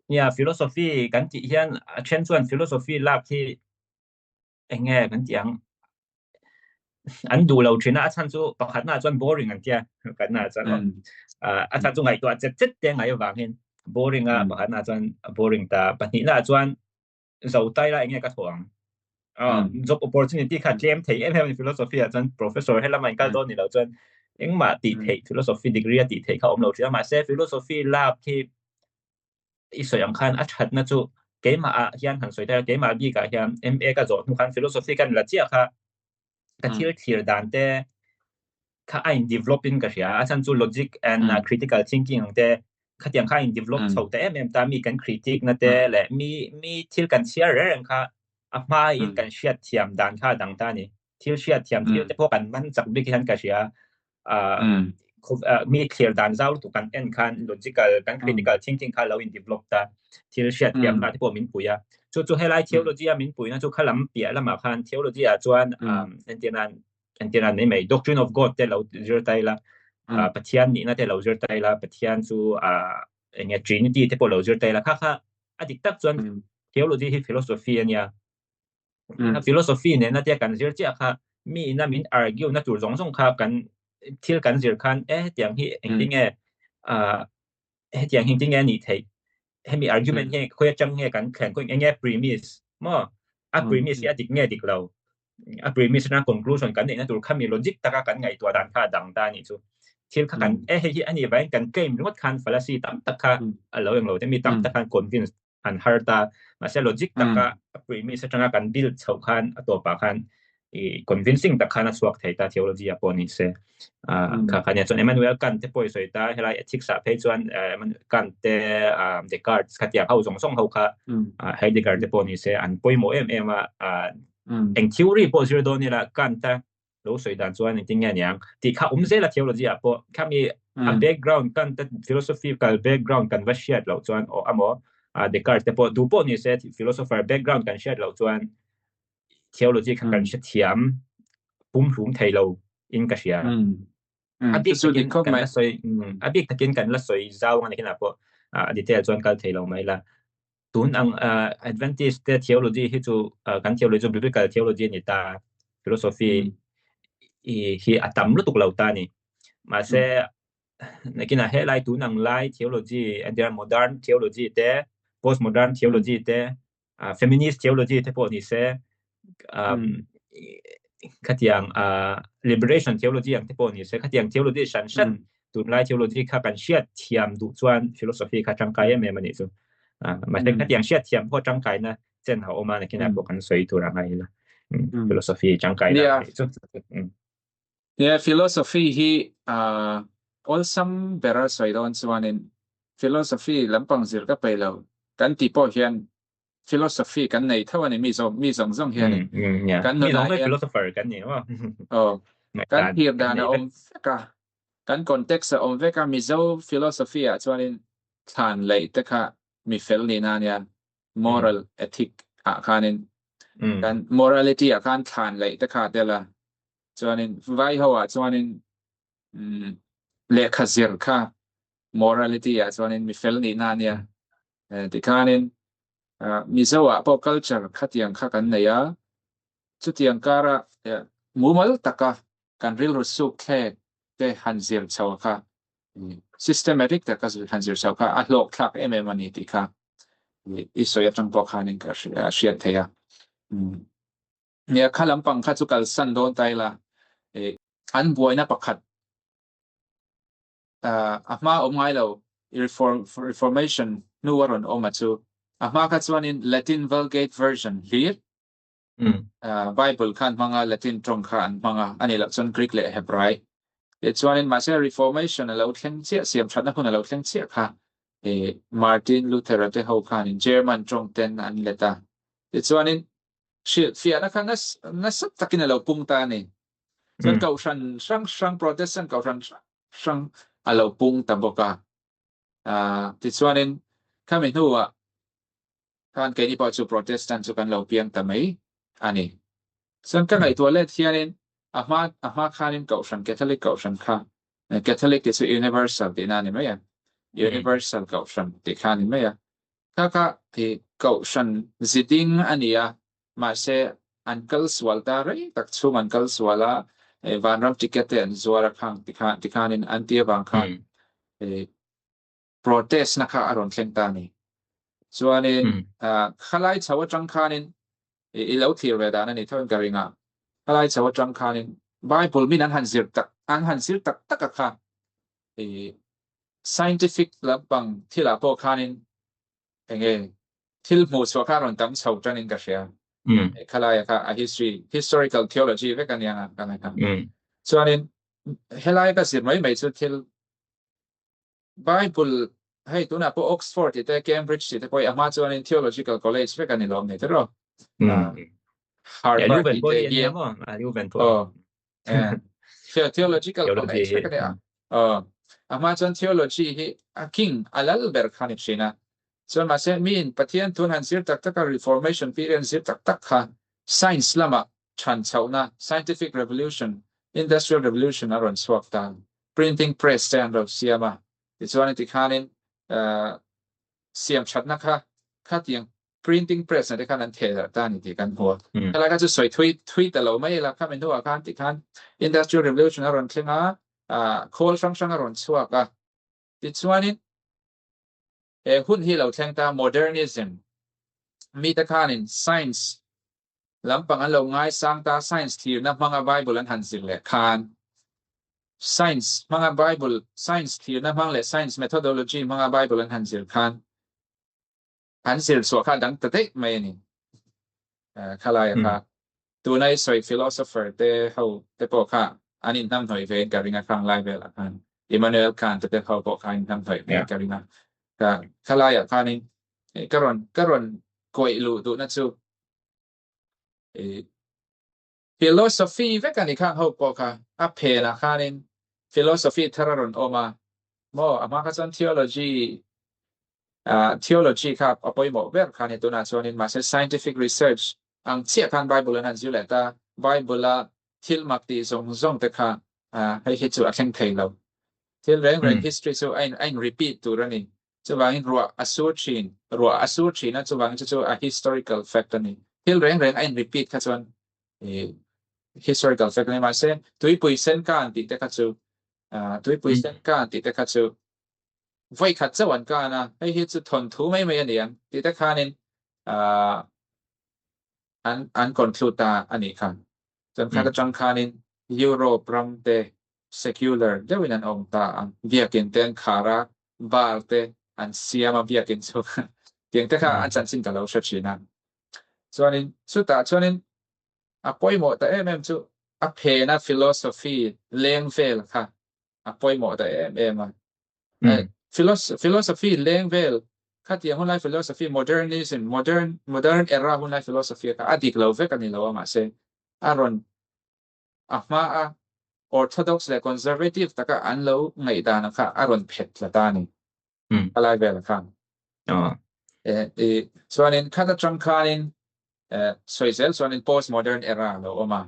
เนี่ยฟิโลโซฟีกันที่เฮียนเช่นส่วนฟิโลโซฟีลากที่แง่กันที่ยังอันดูเราชินะอาจารย์จู่ประคัดน่าจวน boring กันที่กันน่าจวนอาจารย์จู่ไงตัวเจ็ดเตียงไงบางเห็น boring ประคัดน่าจวน boring แต่ปัจจุบันน่าจวนเราใต้ละแง่กระทรวงjob opportunity ค่ะเจมส์ที่ฟิโลโซฟีอาจารย์ professor ให้ละมันก็โดนนี่เราจวนยังมาตีเทฟิโลโซฟี degree ตีเทเขาเราชินะมาเซฟิโลโซฟีลากที่อีส่วนยังคันอาจารย์น่าจู่เกี่ยมาเฮียนหันสวยแต่เกี่ยมาบีกับเฮียน MA ก็จบทุกคันฟิโลโซฟีกันละเจ้าค่ะก็ที่ด่านแต่ข้าอิน developing ก็เสียอาจารย์จู่ logic and critical thinking แต่ข้าอย่างข้าอิน develop เขาแต่ตามีกัน critic นั่นแต่และมีที่กันเชียร์เรื่องข้ามาอินกันเชียร์เทียมด่านข้าดังตานี่ที่เชียร์เทียมที่จะพวกกันมันจับบิ๊กกันก็เสียมีเคลียร์ด่านเจ้าถูกกันคัน logical กัน critical thinking ข้าเราอิน develop ตาที่เชียร์เทียมที่พวกมินปุยจู่ให้ไล่ theology มินปุยนะจู่ข้าล้ำเปียแล้วมาคัน theology จวนอันเดียนั้นนี่ไม่ doctrine of God แต่เราเจอได้ละปฏิญาณนี่นะแต่เราเจอได้ละปฏิญาณจู่เนี่ย Trinity ที่พวกเราเจอได้ละข้าอดีตตักจวน theology ที่ philosophy เนี่ยphilosophy เนี่ยนะแต่กันเจอจ้าข้ามีนั่นมิน argue นะจู่สองข้ากันที่กันเจอคันอย่างที่จริงอย่างจริงนี่ที่ให้มี argument ให้คุยจังให้กันแข่งคุยง่าย premise มั่วpremise อดีตง่ายดีเราpremise นะ conclusion กันเนี่ยนะจู่ข้ามี logic ตะกันไงตัวด้านข้าดังตานี่จู่ที่ข้ากันให้อันนี้ไว้กันเกมรถคัน fallacy ตั้มตะข้าเราอย่างเราจะมีตั้มตะกัน convince อัน hard ตามาเสีย logic ตะกัน premise จังกัน build เท่ากันตัวปากกันconvincing ตะกันนะสวกไทยตา theology ปนนี่เสียข้ากันเนี่ยจน Emmanuel กันที่ปอยสวยตาให้ไร ethics เพจจวนมันกันแต่Descartes ขัดอย่างเขาส่งเขาค่ะHeidegger ที่ปนนี่เสียอันปอยโมtheory ปอยสุดโดนี่ละกันแต่รู้สวยด้านจวนจริงๆเนี่ยที่ข้าเสียละ theology ปอข้ามีbackground กันแต่ philosophical background กันว่าเชียร์เราจวนDescartes ที่ปอดูปอนี่เสีย philosopher background กันเชียร์เราจวนtheology กันเชียร์เทียมปุ่มหลุมไทยเราอินกับเชียร์บิ๊กตะกินกันละสวยบิ๊กตะกินกันละสวยเจ้ากันนะพอดิเทลจวนกันไทยเราไม่ละตุนAdventist theology ที่จู่กัน theology biblical theology นี่ตา philosophy ที่อัตตมรู้ตุกเราตานี่มาเสียนักกินให้ไล่ตุนไล่ theology and there modern theology แต่ postmodern theology แต่feminist theology ที่พวกนี้เสียขัดอย่าง liberation theology อย่างที่พวกนี้เสียขัดอย่าง theology ชั้นตุนไล่ theology ข้ากันเชียร์เทียมดูจวน philosophy ข้าจังไกยังไม่มันนี่จู่มาเสียขัดอย่างเชียร์เทียมพวกจังไกนะเช่นเขาออกมานักกินพวกกันสวยตัวอะไรละphilosophy จังไกนะเนี่ย philosophy ที่also better สวยตอนส่วนนึง philosophy ลำพังสิร์ก็ไปแล้วกันที่พอเห็น philosophy กันในเท่านี้มีสองเห็นกันมีสอง philosopher กันเนี่ยว่ากันเทียบกันกัน context เวกามีเจ้า philosophy ส่วนนึงทานเลยแต่ค่ะมี fel นี่นะเนี่ย moral ethic คันนึงกัน morality คันทานเลยแต่ค่ะเดี๋ยวละส่วนนึงไว้หัวส่วนนึงเลขาเสียร์ค่ะ morality ส่วนนึงมี fel นี่นะเนี่ยที่คันนึงมีเจ้าpop culture ขัดยังข้ากันเนี่ยจุดยังการะมูมาลตะกะกันเรียลรู้สึกแค่แต่หันเสียร์เช้าค่ะ systematic แต่ก็หันเสียร์เช้าค่ะอัดโลกทักมันนี่ที่ค่ะอีสวยจังพวกคันนึงก็เชียร์เทียเนี่ยข้าลำพังข้าจุกัลสันโดนไตละอันบวยนะประคัดมาไงเรา reformation นู่นวันมาจูมาคัดส่วนนี้ Latin Vulgate version ฮีร์Bible ขันมังะ Latin ตรงขันมังะอันนี้เราส่วนกรีกและเฮบรายส่วนนี้มาเชื่อ reformation เราเขียนเสียมชัดนะคุณเราเขียนเสียค่ะMartin Luther ที่เขาขัน German ตรงเต็นอันเลต้าส่วนนี้เสียนะครับนัสตักินเราปุ่งตานี่ส่วนเก่าช่าง Protestant เก่าช่างเราปุ่งตาบอกว่าส่วนนี้ข้าไม่รู้ว่า kan ke ni pa chu protestant chu kan lo piang ta mai ani san kan ai tua le thianin ama khanin kau san catholic kau san kha catholic is universal ti na ni mai universal kau san ti kha ni mai kha ti kau san ziding ania ma se uncle swalta rai tak chu uncle swala van ram ticket en zuara khang ti khanin antia bang khan protest na kha aron thleng ta ni chuanin khalai chawa tang khanin i lo thir ve dan ani thon karinga khalai chawa tang khanin bible min an han zir tak tak kha scientific labang thila po khanin enge thil mu so kha ron tam chau tanin ka sia khalai kha a historical theology ve kan yang kan kan chuanin helai ka sir mai chu thil bible hay tu na po Oxford ite Cambridge ite po Amazon Theological College ve kan ilom ne tero Harvard ite ye Theological College ve kan ya Amazon Theology hi king alal ber khan china so ma se min pathian tun han sir tak tak reformation period sir tak kha science lama chan chauna scientific revolution industrial revolution aron swak ta printing press stand of siama it's one ti khanin siam chat na kha tiang printing press na de khan an the ta ni ti kan ho kala ka chu soi thui ta lo mai la kha men ho khan ti khan industrial revolution aron thlenga coal sang aron chua ka ti chuanin hun hi lo thleng ta modernism mi ta khan in science lampang an lo ngai sang ta science thir na manga bible an han sil le khan science manga bible science thir na mang le science methodology manga bible an han sil khan han sil so kha dang ta te mai ni khala ya kha tu nai soi philosopher te ho te po kha anin nam thoi ve garinga khang lai ve la khan Immanuel Kant te ho po kha in nam thoi ve garinga ka khala ya kha ni karon koi lu tu na chu philosophy ve kan ni khang ho po kha a phe na kha nin philosophy thararon oma mo ama ka chan theology kha apoi mo ver kha ni tu na chuanin ma se scientific research ang chia khan bible an zil la ta bible la thil mak ti zong te kha hai hi chu a thleng thei lo thil reng history so ein repeat tu rani chu wangin ruwa asur chin na chu wang chu a historical fact ani thil reng ein repeat kha chuan historical fact ni ma se tui pui sen kan ti te kha chu tui pui sen kan ti te kha chu voi khat chawan ka na hai hi chu thon thu mai ani ang ti te khanin an conclude ta ani khan chan kha ka chang khanin Europe ram te secular dewin an om ta ang biakin ten khara bar te an siama biakin chu tiang te kha an chan sin ka lo sha china chuanin chuanin apoi mo ta chu a phe na philosophy leng vel kha apoi mo ta philosophy leng vel kha tiang hun lai philosophy modernism modern era hun lai philosophy ka adik lo ve kan ni lo ma se aron ahma orthodox le conservative taka an lo ngai da na kha aron phet la ta ni alai vel kha chuanin kha ta chang khanin soisel chuanin postmodern era lo oma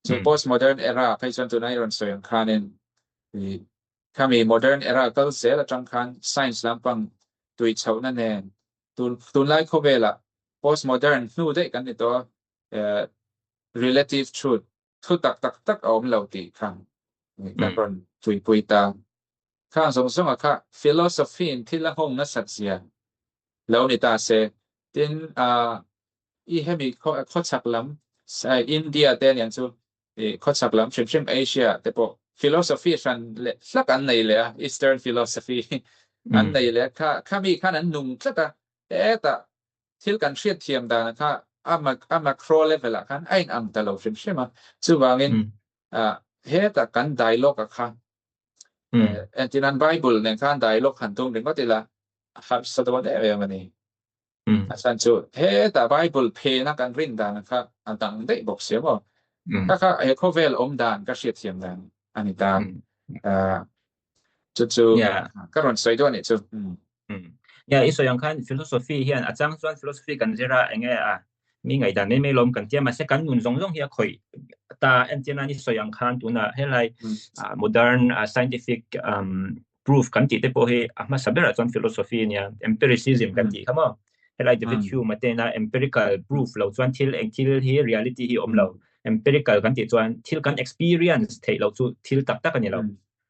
so postmodern era phai chuan tu nai ron soyang khanin kami modern era kal se la chang khan science lampang tui chau na ne tun lai kho vela postmodern nu de kan ni to relative truth thu tak om lo ti khan ka ron tui pui ta khan song kha philosophy in thila hong na sat sia lo ni ta se tin i hemi kho chak lam India te yang chu kho chak lam shem Asia te po philosophy san le hlak an nei le Eastern philosophy an nei le kha mi khan an nung tlata ta thil kan hriat thiam da na kha ama crawl level a khan ain ang ta lo shem a chu wangin he ta kan dialogue a kha antinan bible nen khan dialogue han tung ring ko tila har sadwa de ve mani asan chu he ta bible phe na kan rin da na kha an tang de bok se mo kha he kho vel om dan ka hriat thiam dan ani ta chu ka ron sai do ni chu ya iso yang kan philosophy hian achang chuan philosophy kan zera enge mi ngai dan me lom kan tia ma se kan nun zong hi khoi ta entina ni so yang kan tuna helai modern scientific proof kan ti te po he ma sabera chuan philosophy nia empiricism kan ti khamo helai David Hume matena empirical proof lo chuan thil hi reality hi om lo empirical kan ti chuan thil kan experience thei lo chu thil tak tak ani lo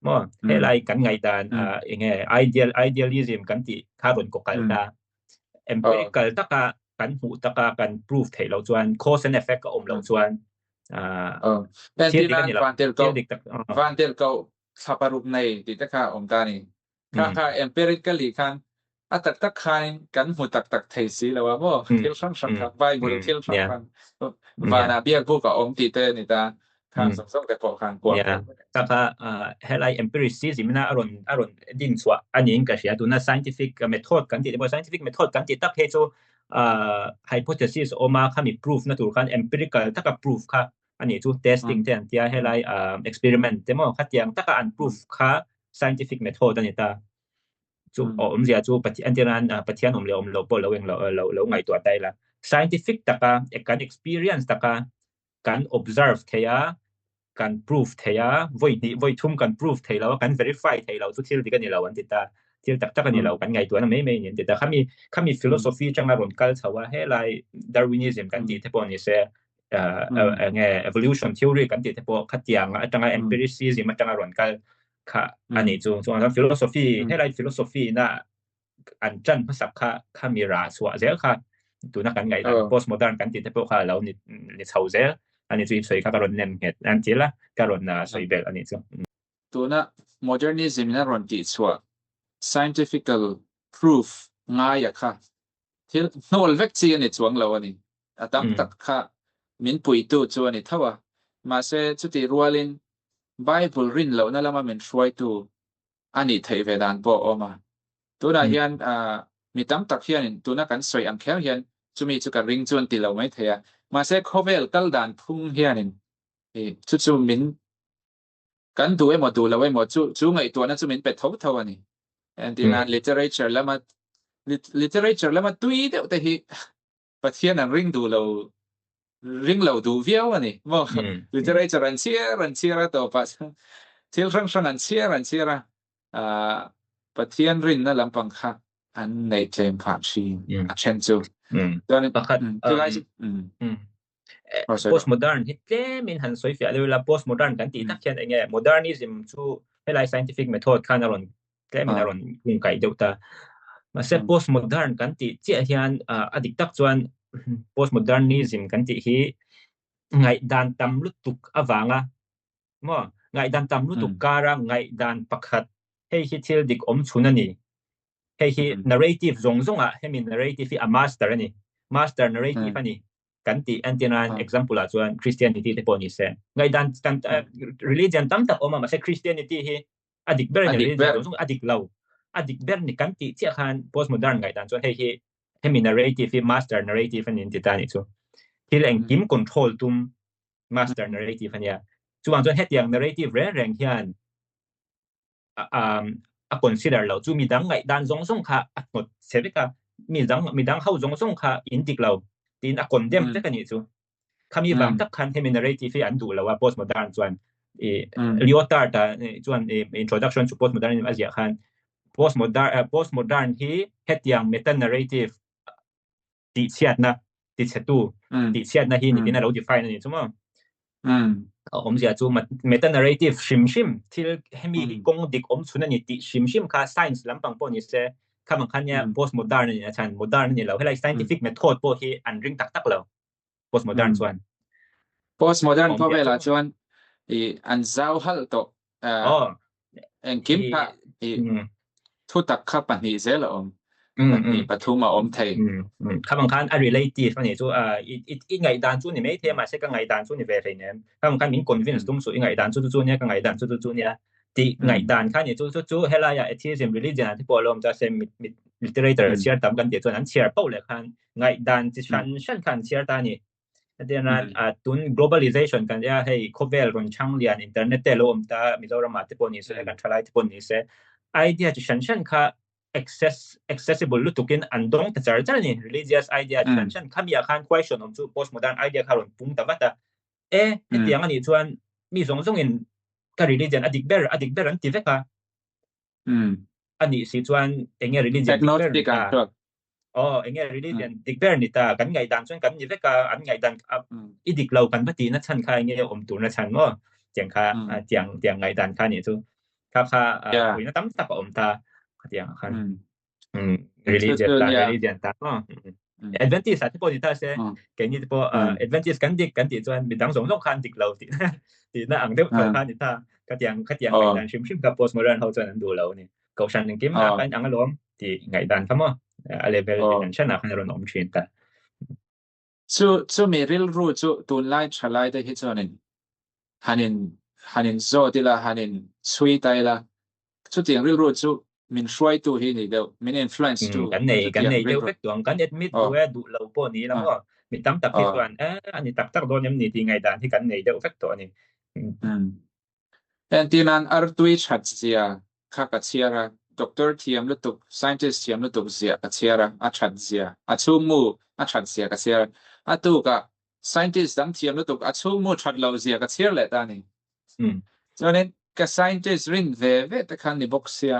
mo helai kan ngai dan enge idealism kan ti kharon ko kalta empirical taka kan hu taka kan proof thei lo chuan cause and effect ka om lo chuan thil kan van tel ko saparup nei ti ta kha om ta ni kha empirically kan atak tak khain kan hu tak tak thei si lo wa mo thil sang sang kha bai mo thil sang kan va na bia bu ka om ti te ni ta kan song song te po kan kwa taka helai empiricism na aron din chwa ani in ka sia tu na scientific method kan ti scientific method kan ti tak he chu hypothesis oma khami proof na tur kan empirical taka proof kha ani chu testing ten tia helai experiment demo khatiang taka an proof kha scientific method ani ta chu om zia chu pati antiran pathian om lo po lo eng lo ngai tu atai la scientific taka kan experience taka kan observe thea kan proof thea voi thum kan proof thei lo kan verify thei lo chu thil dikan ni lo an ti ta thil tak tak ani lo kan ngai tu na me ni ti ta khami philosophy changa ron kal chawa helai Darwinism kan ti te po ni se nge evolution theory kan ti te po khatiang atanga empiricism atanga ron kal kha ani chu an philosophy helai philosophy na an chan pasak kha mira chwa zel kha tu na kan ngai postmodern kan ti te po kha lo ni chau zel ani chu soi ka ron nem het an tila ka ron na soi bel ani chu tu na modernism na ron ti chwa scientifical proof nga ya kha thil nol vek chi ani chuang lo ani atam tak kha min pui tu chu ani thawa ma se chu ti rualin bible rin lo na lama men shwai tu ani thei vedan po oma tu na hian mi tam tak hian tu na kan soi ang khel hian chu mi chu ka ring chuan ti lo mai thea ma se khovel kal dan phung hianin chu min kan du emo du lo emo chu ngai tu na chu min pe thau thau ani and in literature lama tui de te hi pathian an ring lo du viau ani mo literature an chia to pas thil sang an chia pathian rin na lampang kha an nei tlem phak shi a chen chu dan pakhat postmodern hitle min han soi fia le la postmodern kan ti tak hian enge modernism chu helai scientific method khan aron klemin aron kung kai deuta ma se postmodern kan ti chi hian adik tak chuan postmodernism kan ti hi ngai dan tam lutuk awanga mo ngai dan tam lutuk kara ngai dan pakhat hei hi thil dik om chunani hei hi narrative zonga hemin narrative a master ani master narrative ani kan ti antinan example a chuan Christianity te poni se ngai dan religion tam tak oma ma se Christianity hi adik ber ni religion zong adik ber ni kan ti chia khan postmodern ngai dan chuan hei hi hemin narrative hi master narrative ani ti ta ni chu thil eng kim control tum master narrative ania chuan hetiang narrative reng hian a consider lo chu mi dang ngai dan zong kha atot sevika mi dang hau zong kha indik lo tin a condemn te kan ni chu khami wang tak khan hemin narrative an du lo wa postmodern chuan Lyotard chuan introduction to postmodernism asia khan postmodern hi hetiang meta narrative ti chiat na ti chetu ti chiat na hi ni na lo define ni chu mo om zia chu meta narrative shim thil hemi kong dik om chuna ni ti shim kha science lampang po ni se khamang khanya postmodern ni chan modern ni lo helai scientific method po hi an ring tak lo postmodern chuan postmodern po vela chuan an zau hal to en kim kha thu tak kha pani zel om ni pathuma om thei khamang khan a relative ani chu i ngai dan chu ni me the ma se ka ngai dan chu ni ve thei nem khamang khan min convince tum su i ngai dan chu ne ka ngai dan chu ne ti ngai dan khan ni chu hela ya atheism religion ti polom cha se literature share tam kan ti chuan an share pau le khan ngai dan chi shan khan share ta ni adena tun globalization kan ya hei khovel ron chang lian internet te lom ta mizoram ma te poni se kan thalai te poni se idea chi shan kha accessible ลุตุกินอันตรงแต่จะจะนี่ religious idea ฉันข้ามีอาการ question ของจู่ postmodern idea ข่าวปุ่งแต่ว่าที่อย่างนี้ชวนมีสองอินกับ religion อดีตเบอร์อันที่เวกอันนี้สิชวนreligion technology กันครับreligion ดิกเบอร์นี่ตากันไงดันชวนกันนี่เวกอันไงดันอีดิกเรากันปฏินัดฉันค่ะตัวนัดฉันว่าเจียงค่ะเจียงไงดันค่ะนี่จู่ค่ะคุยนัดตั้มตับตาเจียงค่ะreligion ตาAdventist ที่พอดีท่าเช่แกนี่พอAdventist กันดีจวนมีดังสงคันดิกเราที่น่าอ่างเดียวกันนี่ท่าขัดยังไงดันชิมกับ postmodern เขาจวนดูเราเนี่ยก็ฉันนึงกิมกันอังอารมณ์ที่ไงดันทั้งหมดอะไรแบบฉันนักนรนอมชินตาจู่มีเรื่องรู้จู่ตุนไล่ชลายได้ที่จวนนึงฮันินโซติละฮันินสวีตละจู่ที่เรื่องรู้จู่มินช่วยตัวที่นี่เดียวมิน influence ตัวกันในเดียวเฟกตัวกันadmit ตัวดูเราพวกนี้แล้วก็มีตั้มตักที่ส่วนอันนี้ตักโดนยังนี่ที่ไงดันที่กันในเดียวเฟกตัวนี้แต่ที่นั้นอาร์ตุยชัดเสียข้ากัดเสียระด็อกเตอร์ทีมลุตุก scientist ทีมลุตุกเสียกัดเสียระอาชัดเสียอาชูมูอาชัดเสียกัดเสียอาตุกะ scientist ดังทีมลุตุกอาชูมูชัดเราเสียกัดเสียเลยตานี่ฉะนั้นกับ scientist รินเวแต่คันนี่บอกเสีย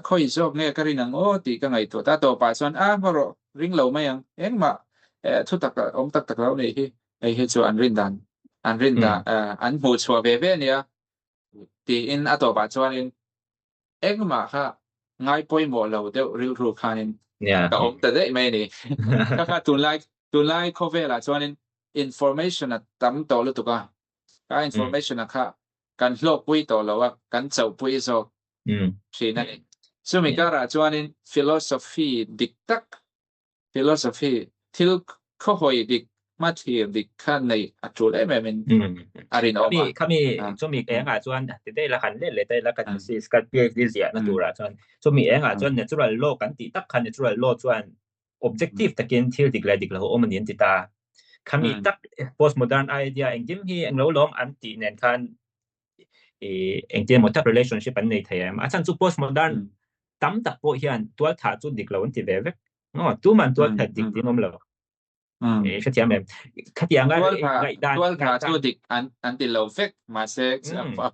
ค่อยชอบเนี่ยก็รินังโอ้ตีก็ไงตัวตาตัวไปส่วนมาโรริงเราไม่ยังมาทุกตักตักเราเนี่ยให้ชัวอันรินดันอันหูชัวเวเนี่ยตีอินตัวไปส่วนมาค่ะง่ายป่วยหมดเราเดี๋ยวริ้วรูคันินก็แต่ได้ไม่นี่ก็ตุนไลค์เขาเวลาส่วน information ตั้มตัวรู้ตัวก็ information ค่ะการโลกป่วยตัวเราว่าการเจ้าป่วยโซ่ใช่นั่นเองซึ่งมีการจวน philosophy ดิกตัก philosophy ที่เขาหอยดิกมาเทียมดิกขั้นในอัจฉริยะแบบเป็นอะไรนะเขามีช่วงมีจวนได้ละคันเล่นเลยได้ละกันสิสกัดเปียกดิเสียนะตัวละจวนช่วงมีจวนเนี่ยจุดโลกันติตักคันเนี่ยจุดโลจวน objective ตะเกียนที่ดิกเลยดิกแล้วโอ้มันยันติตาเขามีตัก postmodern idea เองจิ้มที่เองเราล้อมอันติเนี่ยคันเองจิ้มหมดทัก relationship อันในไทยอาจารย์จุด postmodernตั้มตักพวกเฮียนตัวถ่าจุดดิกเราอันที่เวกตัวมันตัวถ่าดิกที่น้องเราชัดเจนแบบขัดยังไงตัวถ่าจุดดิกอันที่เราเวกมาเซ็ก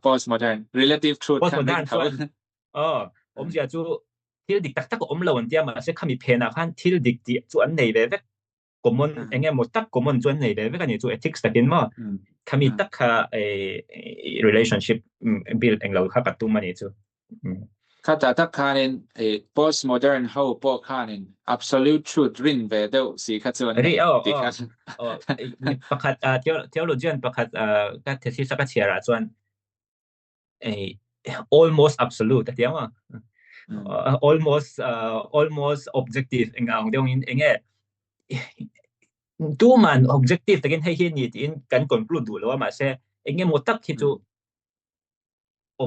postmodern relative truth postmodern ผมจะจุดที่ดิกตักก็เราอันที่มาเซ็กขมีเพนคันที่ดิกจุดอันในเวกก็มันเองหมดตักก็มันจุดในเวกกันอยู่จุด ethics ตะกินมาขมีตักrelationship build เองเราขัดตัวมันนี่จุดข้าแต่ถ้าข้าเนี่ยpostmodern เขาบอกข้าเนี่ย absolute truth รินเวเดลสีข้าส่วนนี้ประคัดtheologian ประคัดก็เทสิสักเชียร์ส่วน almost absolute แต่เดียวalmost objective เองเอาเดี๋ยวนี้เองตัวมัน objective แต่กันให้เห็นนี่ที่กัน conclude ดูแล้วว่ามาเช่เองหมดตักที่จู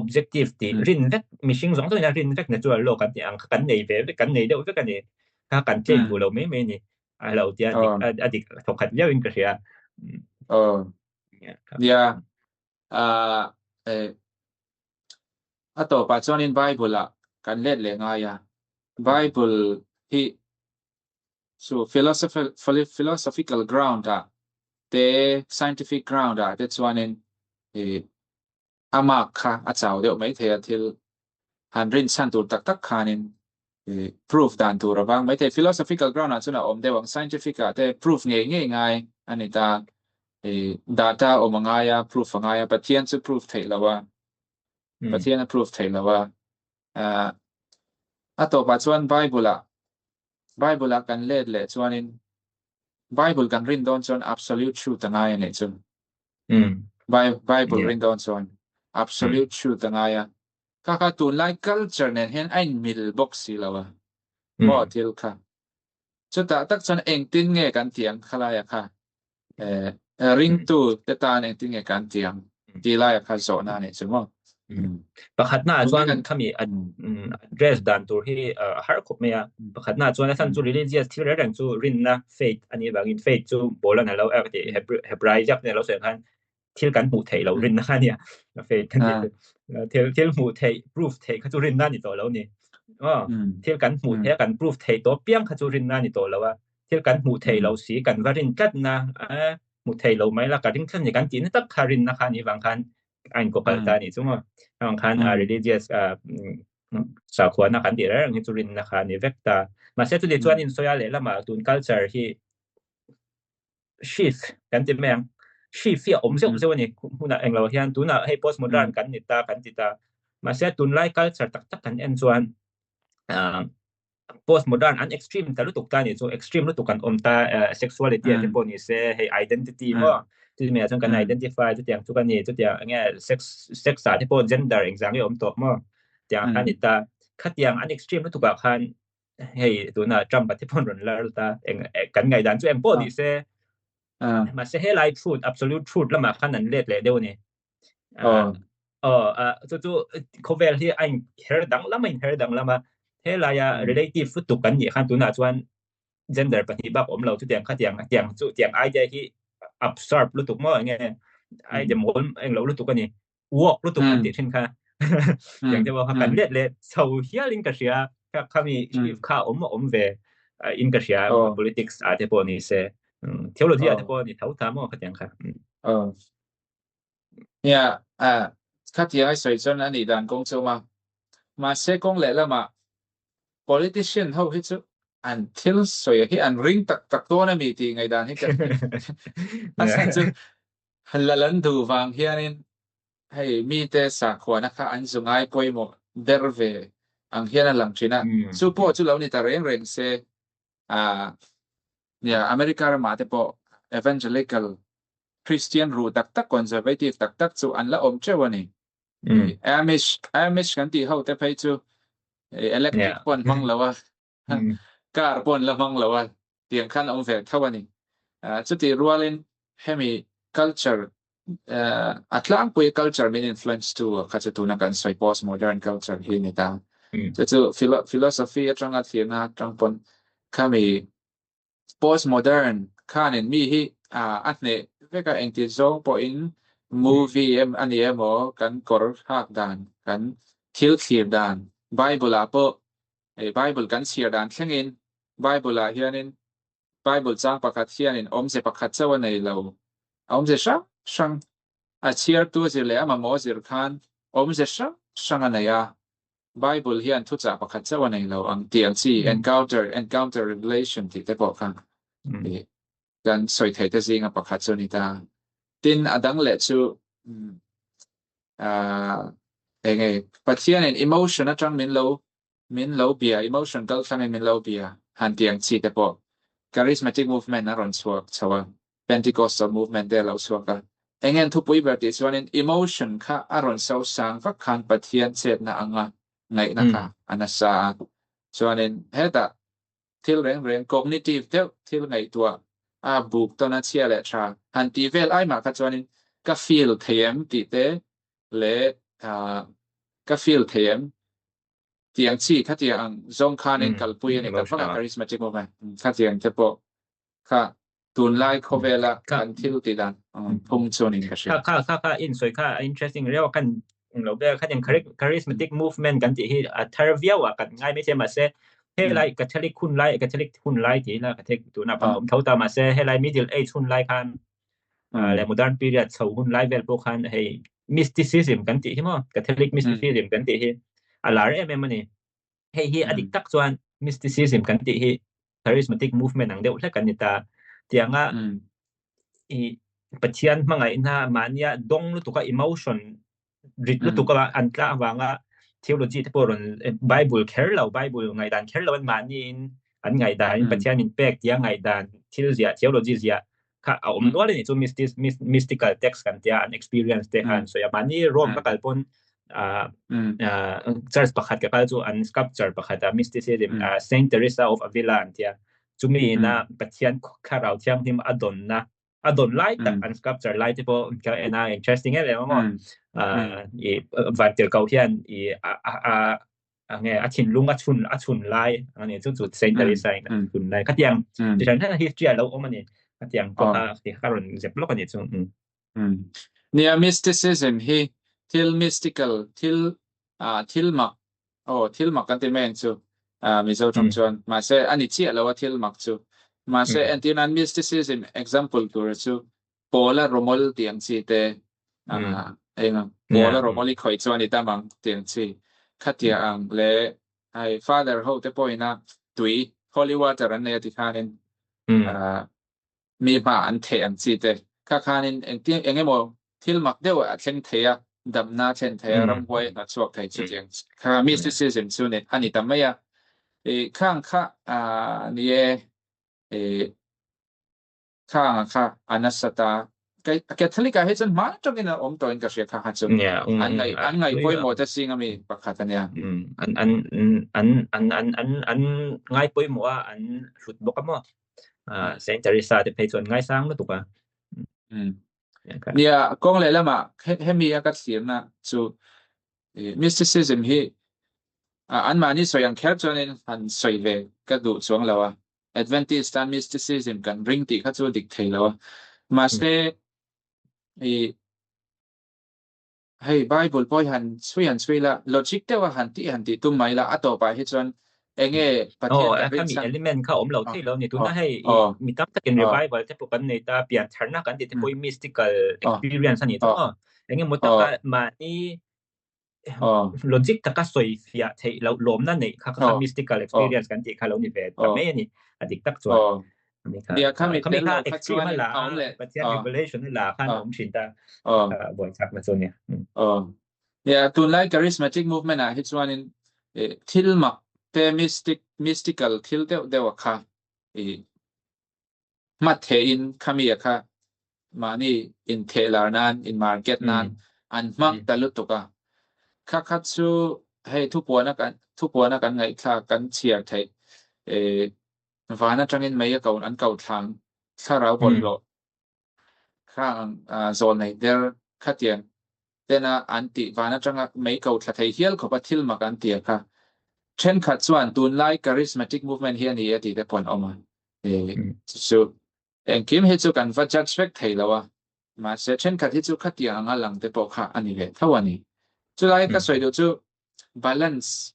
objective ที่รินเวกมีสิ่งสองตัวนี้รินเวกในตัวโลกกันที่กันในเวกกันในเดียวกันนี่ถ้ากันเจนดูเราไม่นี่เราจะอดีตถกขัดเยอะอินกระเสียต่อไปจอนินไบเบิลละกันเล่นเลยง่ายไบเบิลที่ so philosophical ground แต่ scientific ground แต่จอนินอามาค่ะอาจารย์เดี๋ยวไม่เทียนที่ฮันรินชันตัวตักขานินproof ด่านตัวระบางไม่เทียน philosophical ground นั่นส่วนอมเดี๋ยว scientific แต่ proof ง่ายอันนี้ตาdata อมง่าย proof ง่ายปฏิญาณจะ proof เท่าแล้วว่าปฏิญาณ proof เท่าแล้วว่าต่อไปส่วน Bible กันเล่นเลยส่วนนี้ Bible กันรินโดนส่วน absolute truth ง่ายเนี่ยส่วนBible รินโดนส่วนabsolute truth ง่ายก็ตัวไลค์ culture เนี่ยเห็นไอ้มิลบ็อกซี่แล้วว่าบ่ที่ลูกค่ะสุดท้ายตักส่วนเองติ้งเงี้ยกันเตียงขลายค่ะริงตัวแต่ตาเองติ้งเงี้ยกันเตียงที่ไล่ค่ะโซน่าเนี่ยใช่ไหมประคัดหน้าส่วนขมีaddress ด่านตัวที่ฮาร์คบเมียประคัดหน้าส่วนนั้นจุ religious ที่เรื่องจุรินนะ faith อันนี้บางอิน faith จุโบราณเราที่ Hebrew ยักษ์เนี่ยเราเสียกันที่กันหมู่ไทยเรารินนะเนี่ย faith กันที่หมู่ไทย proof ไทยเขาจุรินนั่นนี่ตัวเราเนี่ย thil kan hmu the kan proof thei to piang kha chu rin na ni to lawa thil kan hmu thei lo si kan varin tat na hmu thei lo mai la ka ding thlan ni kan ti na tak kharin na kha ni wang khan an ko kal ta ni chunga wang khan religious sa khwa na kan ti ra ngi chu rin na kha ni vekta ma se tu le chuan in soya le lama tun culture hi shift kan ti meng shift fi om se ni huna englo hian tuna hei postmodern kan ni ta kan ti ta ma se tun lai culture tak tak kan en chuan postmodern an extreme ta lu tuk ta ni chu extreme lu tuk kan om ta sexuality te pon ni se hey identity mo ti me chang kan identify chu tiang chu kan ni chu tiang nge sex sa te pon gender exam ni om to mo tiang kan ni ta khatiang an extreme lu tuk ka khan hey tu na trump te pon ron la ta kan ngai dan chu em pon ni se ma se hey life truth absolute truth la ma khan an let le deu ni chu cover hi anh her dang lama in her dang lama he la ya relative fu tu kan ni khan tu na chuan gender pati bak om lo chu tiang kha tiang chu tiang ai ja hi absorb lu tu mo nge ai de mol eng lo lu tu kan ni walk lu tu kan ti thin kha tiang de wa kan let le so healing ka sia kha mi kha om ve in ka sia politics a te po ni se theology a te po ni thau ta mo kha tiang kha yeah khát tiếng ai soi chân anh đi đàn công châu mà sẽ công lẽ là mà politician hậu hết chứ anh thiếu soi khi anh ring tắc tắc to na mi thì ngày đàn hết cái anh xem chứ hắn là lần đầu vàng hiện nên hay mi te sa khoa na kha anh dùng ai coi một derve ang hiện là làm chuyện à support chú lâu ni ta reng se America mà te po evangelical Christian ru tak conservative tak chu an la om chewani Amish kan ti ho te phai chu electric pon mang lawa car pon la mang lawa tiang khan om ve thawani chu ti rualin hemi culture atlang pui culture min influence to kha chu na kan soi postmodern culture hi ni ta chu philosophy atanga thianga tang pon kami postmodern khanin mi hi atne veka engti zong po in movie ani emo kan kor hak dan kan thil thir dan bible apo bible kan share dan thlengin bible a hianin bible chang pakhat hianin omse pakhat chawa nei lo omse sang a share tu zile ama mo zir khan omse sang anaya bible hian thu cha pakhat chawa nei lo ang tiang chi encounter revelation ti te po khan kan soi thei te zinga pakhat chu ni ta tin adang le chu enge pathian and emotion atang min lo bia emotion kal sang min lo bia han tiang chi te po charismatic movement aron chuak chawa pentecostal movement de lo chuaka engen thu pui ber ti chuanin emotion kha aron so sang va khan pathian chet na anga ngai na kha anasa chuanin heta thil reng cognitive thil ngai tua buk to na chia le tra han ti vel ai ma kha chuanin ka feel them ti te le ka feel them tiang chi kha tiang zong khanin kalpui ani ka fa charismatic movement kha tiang te po kha tun lai khovela kan thil ti dan phung chuanin ka shi kha in soi kha interesting real kan lo be kha tiang charismatic movement kan ti hi tharvia wa kan ngai me se ma se he lai catholic hun lai ti la catholic tu na pa om thau ta ma se he lai middle age hun lai khan le modern period chho hun lai vel po khan hey mysticism kan ti hi mo catholic mysticism kan ti hi alar mani hey hi adik tak chuan mysticism kan ti hi charismatic movement ang deuh hla kan ni ta tianga i pathian mangai na mania dong lu tuka emotion rit lu tuka antla wanga theology te poron bible kerlo bible ngai dan kerlo mani in an ngai dan pathian in pek tia ngai dan thilzia theology zia kha om no le chu mystical text kan tia an experience te han so ya mani rom ka kalpon church pakhat ka kal chu an sculpture pakhat mysticism Saint Teresa of Avila an tia chumi na pathian kharau thiam him adon lai tak an sculpture lai te po ka ena interesting ele mo i vantel kau hian i nge achin lunga chun lai ani chu Saint Teresa chun lai khatiang disan tha history lo omani khatiang ko ha ti karon zep lo ani chu nia mysticism hi til mystical til mak thil mak kan ti men chu mi zo trong chuan ma se ani chi lo thil mak chu ma se antinan mysticism example tur chu pola romol tiang chi te enga pola romoli khoi chuan ni tamang tiang chi khatia ang le ai father ho te poina tui holy water an ne ti khanin mi ba an the an chi te kha khanin eng ti engemo thil mak deuh a thleng theia damna chen theia ram hoi na chuak thai chu tiang kha mysticism chu ne ani tamaya khang kha ni e khang kha anasata cái Catholic cái hết chân má trong cái nào ông tôi cái sự khác hẳn chung anh ngày bôi mồ cho xin ami bạc hạt anh ya anh ngay bôi mồ anh sụt bốc mà Saint Teresa thì phải chọn ngay sáng đó tụi à nia con lại là mà hết mi cái xiêm na so mysticism hi anh mà ni soi ang khéo cho nên anh soi về cái đủ xuống lâu Adventist and mysticism kan ring ti kha chu dik thei lo mà se hey Bible boy han sui la logic te wa han ti tum mai la ato pa hi chon enge pathian ka mi element kha om lo thei lo ni tu na hey mi tam ta ken revival te pu kan nei ta pian tharna kan ti te poi mystical experience ani to enge mo ta ka ma ni logic ta ka soi fia thei lo lom na nei kha mystical experience kan ti kha lo ni ve ta me ni adik tak chuan dia kami ka extreme la pathian revelation la khan om chin ta boy chak ma chon ya tun lai charismatic movement a hi chuan in thil mak te mystical thil te wa kha ma the in kami kha mani in thelar nan in market nan an mak talut to ka kha kha chu hei thu puana kan ngai kha kan chiar thei vana trangin mai ka an kau thang sarau bol lo khang zon nei der khatian tena anti vana tranga mai kau thla thei hial khopa thil mak an tia kha chen khat chuan tun lai charismatic movement here ni ati te pon oma so en kim he chu kan va judge vek thei lawa ma se chen khat hi chu khatia anga lang te po kha ani le thawani chu lai ka soi do chu balance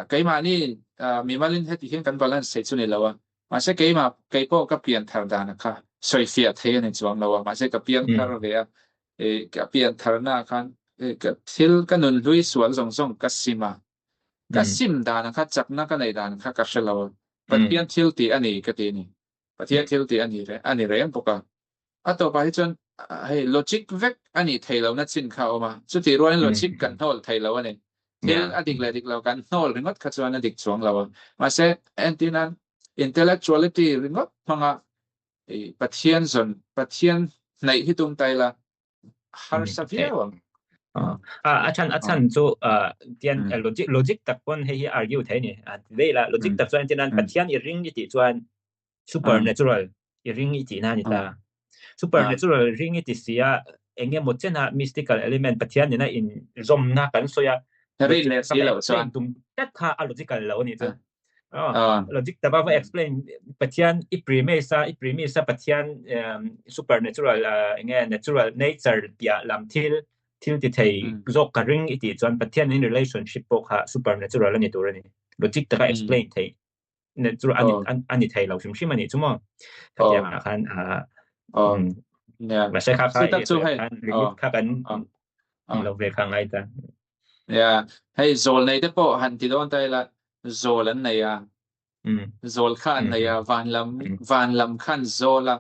cái mà ni mi malin hết hiện căn balance sẽ chu ne lawa mà sẽ cái po ka pian thar da na kha soi fia the ne chuang lawa mà sẽ ka pian thar ve ka pian thar na khan ka thil ka nun lui sual zong zong ka sim da na kha chak na ka nei da na kha ka shelawa pathian thil ti ani ka ti ni pathian thil ti ani re an poka ato pa hi chon hey logic vek ani thailo na chin kha oma chu ti roan logic kan hol thailo ani thil adik le dik lo kan hol ringot kha chuan adik chuang lawa ma se antinan intellectuality ringot manga pathian nei hi tum tai la har savia wang achan chu tian logic tak pon hei argue the ni ve la logic tak chuan tinan pathian I ring ni ti chuan supernatural I ring ni ti na ni ta supernatural ring ni ti sia enge mo chena mystical element pathian ni na in zom na kan soya ri le si lo chuan tum tat kha logical lo ni chu logic ta ba explain pathian I premisa pathian supernatural enge natural nature pia lam thil ti thei zok ka ring iti chuan pathian in relationship po kha supernatural ani tur ani logic ta ka explain thei natural ani thei lo shim shim ani chumo pathian khan ma se kha kha limit kha kan lo ve kha ngai ta hey zol nei te po han ti don tai la zol an nei zol khan nei van lam khan zola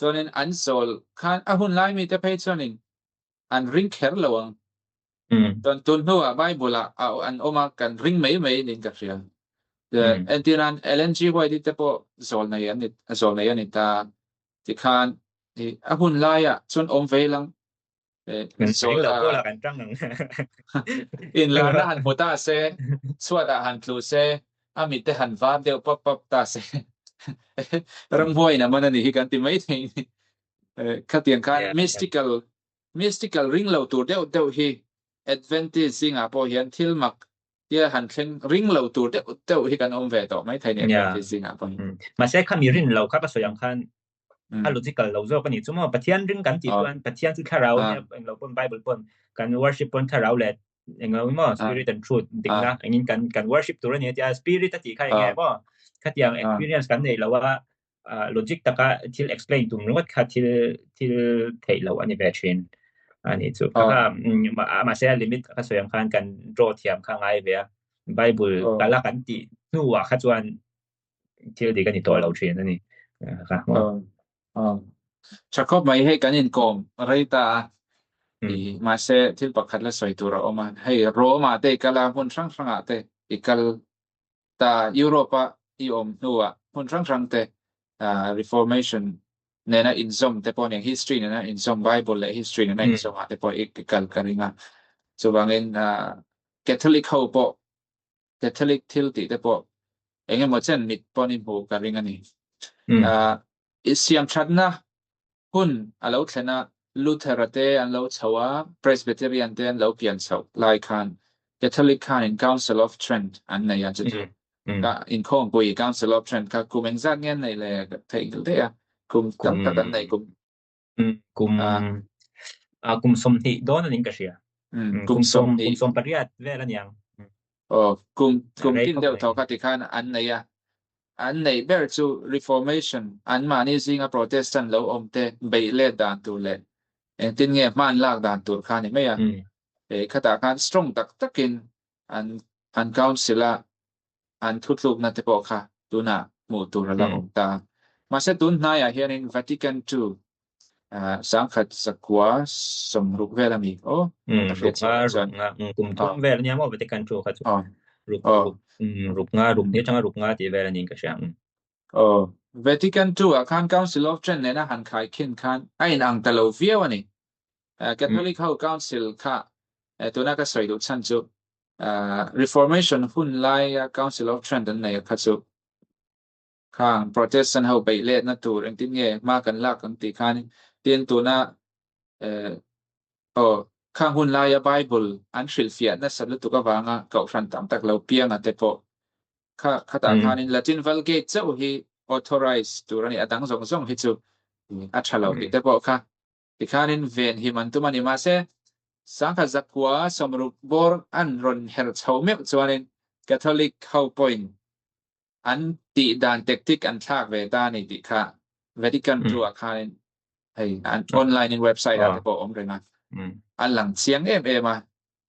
chonin an zol khan a hun lai mi te pe chonin an ring kher lawang don tun no a bible an oma kan ring mei nin ka ria en tinan lng wai di te po zol nei an ta ti khan a hun lai chon om ve lang zol la kan tang nang in la na han mota se suat han tlu se ami te han va deu pop ta se ram hoi na man ni hi kan ti mai thei khatian khan mystical ring lo tur deuh hi Adventist singa po hian thil mak tia han thleng ring lo tur deuh hi kan om ve to mai thai ne Adventist singa po ma se khami rin lo kha ka soyang khan logical lo zo pani chumo pathian ring kan ti chuan pathian chu tharau ne lo pon bible pon kan worship pon tharau le อย่างเงี้ยมั้ง spirit and truth จริงนะอย่างงี้กัน worship ตัวนี้จะ spirit ที่ใครอย่างเงี้ยมั้งคัดอย่าง experience กันเนี่ยเราว่าlogic ตะก็ที่ explain ตรงนู้นคัดที่เทเราอันนี้แบบเช่นอันนี้จุดก็มาเสีย limit ก็ส่วนกัน draw เทียมข้างไอ้เบีย Bible กันละกันตีนู่นว่าคัดส่วนที่ดีกันนี่ตัวเราเช่นนั่นนี่ครับชักก็ไม่ให้กันยินกอมอะไรตามาเสที่ปักขัดและสวยตัวเราออกมาให้โรมาเตกลาพุ่นช่างอาเตอีกลตายุโรปะอีอมนัวพุ่นช่างเตreformation เนี่ยนะอินซอมแต่พออย่าง history เนี่ยนะอินซอม Bible และ history เนี่ยนะอินซอมแต่พออีกกันริงอ่ะส่วนบางเงินCatholic เขาพอ Catholic ทิลติแต่พอเองหมดเช่นมิดปอนิมโหกันริงอันนี้อิสยามชัดนะหุ่นเราเช่นนะลูเทอร์เตอันเราชัว Presbyterian เตอันเราเปลี่ยนเสาลายคัน Catholic คัน in Council of Trent อันไหนอันจะถูกก็ in ข้องกุย Council of Trent ก็คุมเองซักเงี้ยในเลยก็เทงเดียคุมตั้งแต่ในกุมสมธิโดนนั่นก็เชียกุมสมปริยัติเวลาอย่างกุมที่เดียวเท่ากับที่คันอันไหนอันไหนเบอร์จู reformation อันมานี่สิงห์โปรเตสแตนต์เราอมเตเบลเลดด่านตัวเล่เองที่เงี้ยมันลากด่านตัวคันนี่ไม่อะขณะการ strong ตักกินอัน council อันทุกลูกนั่นเตปอกค่ะตัวน่ะหมู่ตัวเราอมตามาเสตุนนายเฮียนิน Vatican II สังกัดสักว่าสมรูปเวลามีรูปกลุ่มทุ่มเวลาเนี่ยมั่ว Vatican II ครับรูปนี้จังรูปที่เวลานี้ก็ใช่Vatican II คัน Council of Trent เนี่ยนะหันขายขึ้นคันไอ้นางตะโลเวียวนี่Catholic Council ค่ะตัวนั้นก็สวยดูชั้นจุReformation หุ่นไล่ Council of Trent นั่นเองครับจุข้าง Protestant เขาไปเล่นนั่นตัวเองที่เงี้ยมากันลากกันตีคันเตียนตัวน่ะข้างหุ่นไล่ Bible อันฟิลเฟียนั่นสัตว์ตัวก็วางเก่าฟันตามตักเราเพียงแต่พอข้าตาคัน Latin Vulgate เจ้าที่ authorize ตัวนี้ตั้งส่งให้จุอัชเราแต่พอค่ะที่คันเวนหิมันตัวมันมาเสสังกัดจักว่าสมรูปบอร์อันรอนเฮร์เขาเมื่อส่วนนึง Catholic เขาพอยน์อันตีด่านเทคนิคอันทากเวตานี่ติค่ะ Vatican II คันอันออนไลน์ในเว็บไซต์แต่พออมเลยนะอันหลังเสียงมา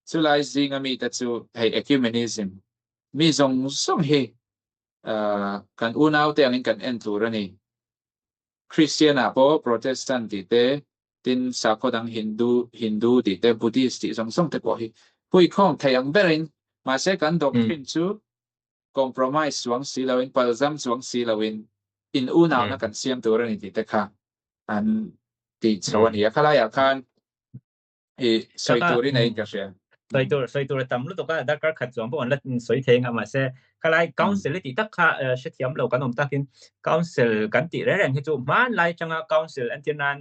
สุดท้ายจริงมีแต่จู่ecumenism มีส่งกันอุณเอาแต่ยังกันเอ็นตัวนี่คริสเตียนพอโปรเตสแตนต์ที่เตตินสากดังฮินดูที่เตบุติสต์ที่ส่งแต่พอผู้อีกข้องแต่ยังเบรินมาเสกันดอกทรินจู่compromise สวงสีลาวินพัลซัมสวงสีลาวินอินอุณเอานักกันเสียงตัวนี่ที่เตค่ะอันที่สวรรค์ข้าราชการสวยตัวนี่ก็เสียสวยตัวตำรวจตัวก็ดักขัดจอมพวกนั้นสวยเทงมาเสียข้าราชการเสรีที่ตักข้าเชื่อมเรากันอมตักกินการเสรีกันตีแรงที่จู่มันไล่จังการเสรีอันที่นั้น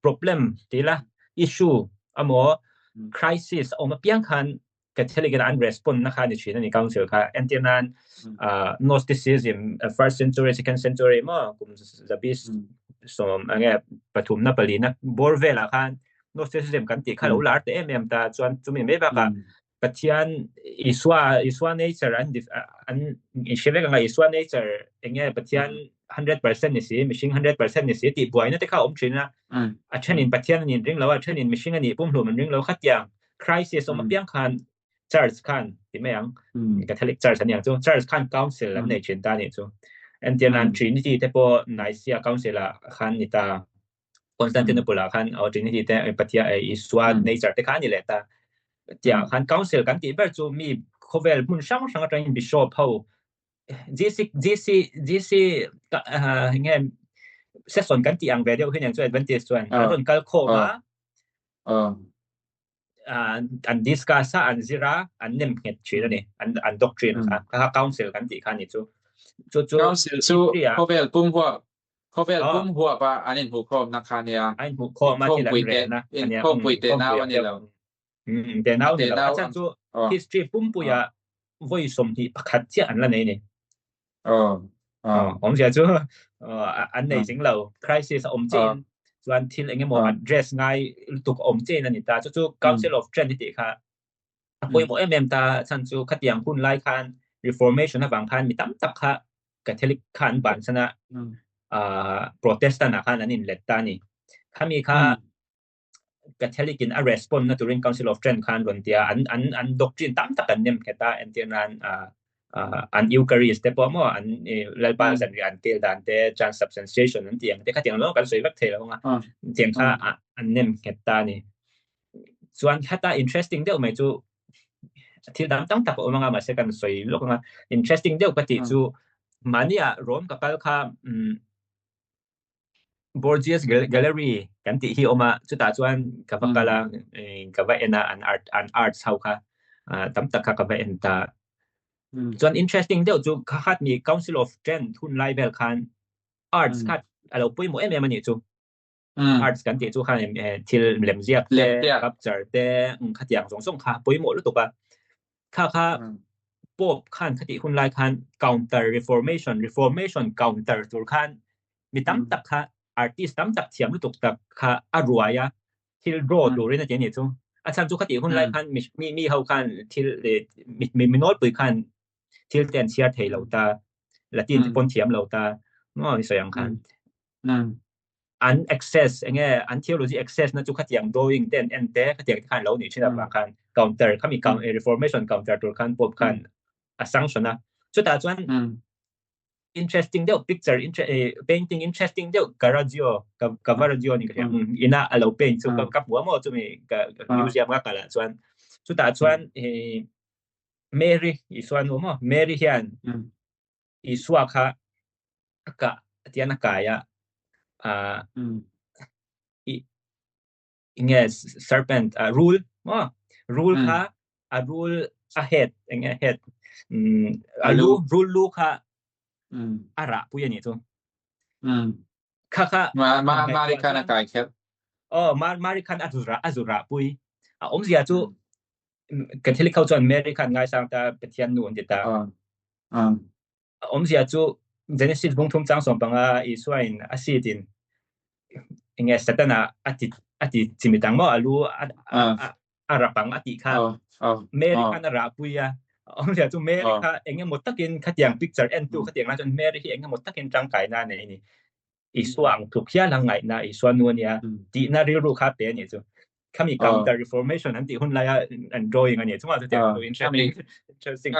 problem ที่ละ issue crisis มาเพียงคันก็เทเลกันอัน respond นะคะในชีวิตนี้การเสรีค่ะอันที่นั้นGnosticism first century second century มั้งกุมจะบิสสมอะไรปฐุมนปลีนักบอร์เวลคันGnosticism กันติข้ารู้ลาร์แต่ตาส่วนจุดนี้ไม่บ้าปัจจัยอิสวา nature อันเชื่อกันว่าอิสวา nature อย่างเงี้ยปัจจัย100%นี่สิไม่ใช่100%นี่สิติบ่อยนั่นแต่ข้าชินนะเช่นนี้ปัจจัยนี้เรื่องเราเช่นนี้ไม่ใช่นี่ปุ่มหลุมเรื่องเราขัดอย่าง crisis มาเพียงคัน Charles คันที่ไม่ยังCatholic Church อย่างจู่ Charles คัน Council แล้วในเชิญตานี่จู่อันที่นั้น Trinity แต่พอในเสีย Council ละคันนี่ตาConstantinople คันเอา Trinity แต่ปัจจัยอิสวา nature แต่คันนี่แหละตาจากคัน Council กันที่แบบจู่มีเขาเวลมุ่งช่างกัน Bishop เขาGC เงี้ยเซสซอนกันที่อังเดียวขึ้นอย่างช่วยเป็นที่ส่วนการรุ่นการโคมาอันดิสคัสอันซิราอันเนมเหตุชื่อนี่อันด็อกทรีนค่ะถ้า Council กันที่คันนี่จู่ Council จู่เขาเวลปุ่มหัวป่ะอันนี้หัวข้อนักข่าวเนี่ยอันหัวข้อมาที่หลังเรียนนะอันนี้ข้อคุยเตน่าวันนี้เราเตน่าอาจารย์จู่ history ปุ่มปุยวัยสมที่ประคัดเจ้าอันละนี่ผมจะจู่อันไหนจริงเรา crisis จีนส่วนที่อะไรเงี้ยมอง address ง่ายตุกเจนนั่นนี่ตาจู่ Council of Trent ที่ค่ะ ปุยโมตาฉันจูขัดยังคุณไล่คัน reformation นะบางคันมีตั้มตักค่ะCatholic คันบางชนะProtestant นะคันอันนี้เล็ดตานี่ข้ามีค่ะ Catholic in a response นะ during Council of Trent คันรอนเตียอัน doctrine ตั้มตักกันเนี่ยแค่ตาอันเตียนันอัน Eucharist แต่พอมั่วอันเล่าบ้านสันอันเตียดันแต่ transubstantiation นั่นเตียงแต่ข้าเตียงเรากันสวยแบบเทแล้วไงเตียงค่ะอันเนี่ยแค่ตานี่ส่วนข้าตา interesting เดียวไม่จูที่ดังตั้งแต่ผมมาเสกันสวยลูกนะ interesting เดียวปฏิจูมันเนี่ยรวมกับการค่ะBorges Gallery กันที่ที่ออกมาจุดตาจวนกับกาลกับว่าอัน arts เขาค่ะตั้งแต่กับว่าตาส่วน interesting เดียวจูคัดมี Council of Trent ทุนไลเบลคัน arts คัดเราปุ้ยหมดมันนี่จู arts กันที่จูคันที่เล่มเสียบเต้กับเจอเต้คัดอย่างส่งค่ะปุ้ยหมดรู้ตัวปะค่ะพวกคันคติคุณไลคัน counter reformation counter ตัวคันมีตั้งแต่ค่ะartist ตั้มตักเทียมรู้ตุกตักค่ะอรวยอะที่โรดดูเรื่องนี้จูอาจารย์จุกติคนไรคันมีเขาคันที่มีโน้ตปุยคันที่เตียนเชียร์เทเราตาละตีนที่ปนเทียมเราตาง้อมีสอย่างคันอัน access เงี้ยอัน theology access นะจุกติอย่าง drawing เต้นเอ็นเต้ก็เตียงคันเราเนี่ยเช่นบางคัน counter เขามี reformation counter ตัวคันพวกคัน assumption นะจุดแต่จวนinteresting เดียว picture painting interesting เดียว Caravaggio นี่ก็อย่างอิน่าเรา paint สุดกับหัวหมดจุมีกับ museum ก็กันละส่วนสุดท้ายส่วนMary อีส่วนหัวหมด Mary เฮียนอีส่วนค่ะกับที่นักกายอีเงี้ย serpent rule rule ค่ะ rule ahead อย่างเงี้ย head rule ลูกค่ะara puya ni tu kaka Marikan kai khet Marikan azura pui om sia tu Catholic culture American ngai sang ta petian nu ndita om sia tu Genesis bung thum chang som banga I swain asidin inge satana ati chimitang mo alu arapang ati kha American ara puya ông sẽ cho America anh em một tất nhiên khách hàng picture and tu khách hàng là cho America anh em một tất nhiên trang cái na này này isuang thuộc kia là ngày na isuan nuôi nha đi na riu khác bé này chứ kami counter reformation anh ti hun lại drawing anh này chúng ta sẽ nói interesting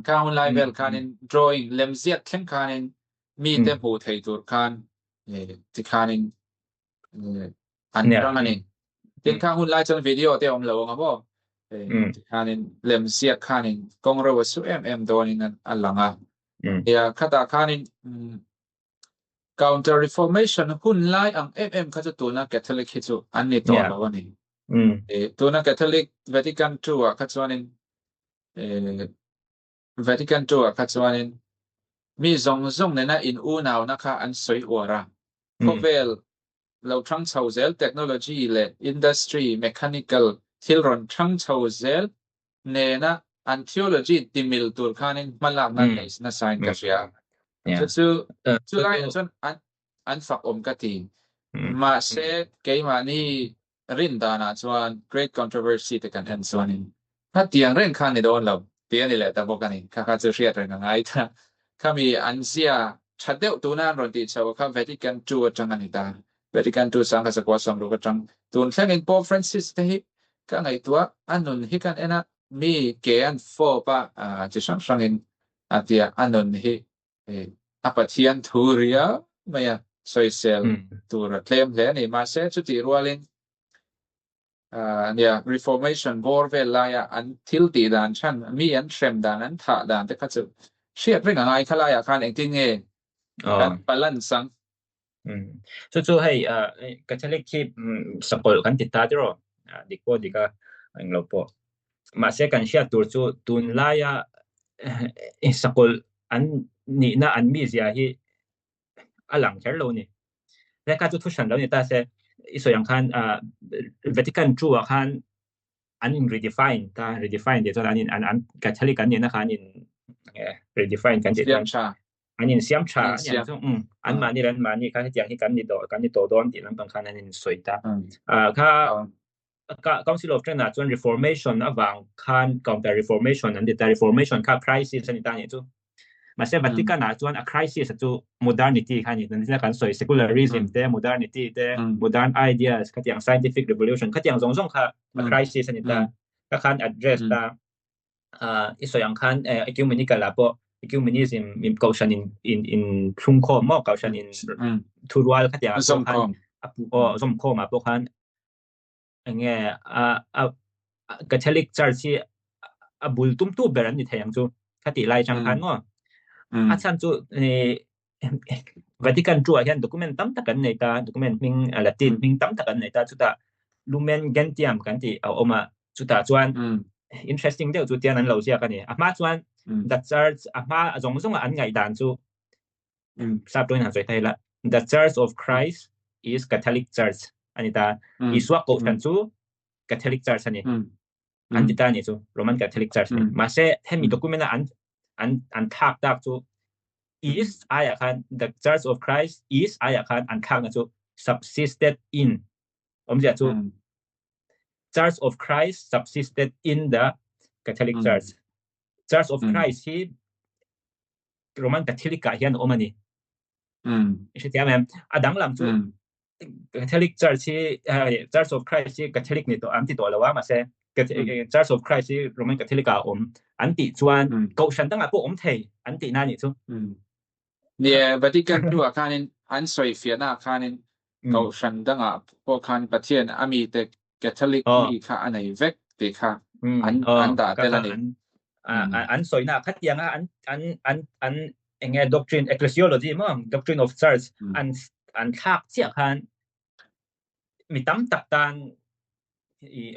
ka hun level kanin drawing lem ziat khen kanin mi te pu thei tur kan ti kanin an rang ani tin ka hun lai chon video te om lo ngabo kanin lem siak kanin kongro su donin an langa ya khata kanin counter reformation hun lai ang kha tu na Catholic hi chu an ni to lo ni tu na Catholic Vatican II kha chuanin Vatican II kha chuanin mi zong ne na in u naw na kha an soi ora kovel lo thang chho zel technology le industry mechanical thilron thang chho zel ne na an theology timil tur khanin malak na na sign ka sia chu lai chon an fak ka ti ma se ke ma ni rin da na chuan great controversy te kan hen chuanin ha tiang ren khan ni don lo tiang ni le ta bok ani kha chu ria ren ngai tha kami an sia chadeu tu na ron ti chaw kha Vatican II chang ani ta Vatican II sang ka sa kwa sang ro ka chang tun thlang in Pope Francis te hi ka ngai tua anun hi kan ena mi ke an fo pa chi sang in atia anun hi apathian thuria maya soisel tur claim le ni ma se chu ti rualin nia reformation bor ve la ya an thil ti dan chan mi an threm dan an tha dan te kha chu hriat ring angai khala ya khan eng ting e kan palan sang chu hei Catholic keep support kan ti ta ro dikko dika ang lo po ma se kan sia tur chu tun la ya sakol an ni na an mi zia hi alang cher lo niและการจุดทุชันแล้วเนี่ยแต่เสส่วนอย่างคันVatican IIคันอันนี้ redefine ถ้า redefine เดี๋ยวตอนนี้อันการใช้กันเนี่ยนะคะนี่redefine กันเดี๋ยวอันนี้เสียมชาเนี่ยอันมานี่รันมานี่เขาจะอย่างที่กันนี่โตกันนี่โตโดนที่นั่นบางคันอันนี้สวยตาค่ะ Council of Trent จวน reformation วางคัน counter reformation นั่นแต่ reformation ค่า crisis นี่ต่างๆจู่มาเสียบัติกันจวน crisis จู่ modernity คันนี่นั่นที่กันสวย secularism แต่ modernity แต่ modern ideas ก็อย่าง scientific revolution ก็อย่างส่งค่ะ crisis นี่ต่างก็คัน address ต่างอีส่วนอย่างคันecumenical ละพวก ecumenism มีเกาชัน in ทุ่งโคมเกาชัน in ทุรวาลก็อย่างสมคมสมคมพวกคันnghe Catholic Church abul tu beran ni thayang chu khati lai chang khan ngo achan chu Vatican chu hian document tam takan nei ta document ming Latin ming tam takan nei ta chu ta Lumen Gentium kan ti oma chu ta chuan interesting deuh chu tian an lo sia kan ni ama chuan the church ama zong an ngai dan chu sap toin han zoi thai la the Church of Christ is Catholic Church anita iswa ko kan chu Catholic Church ani anita ni chu Roman Catholic Church ni ma se hemi document an thak tak chu is aya khan the Church of Christ is aya khan an thak na chu subsisted in omja chu Church of Christ subsisted in the Catholic Church Church of Christ hi Roman Catholic ka hian omani isi tiam em adang lam chu Catholic Church Church of Christ Catholic ni to am ti to lawa ma se Church of Christ Roman Catholic ka anti chuan ko shan dang a po thei anti na ni chuเนี่ยVatican tu khanin an soi fiana khanin ko shan dang a po khan pathian ami te Catholic mi kha anai vek te kha an da te la ni an soi na khat yang an enge doctrine ecclesiology mo doctrine of church an thak chia khan mi tam tak tan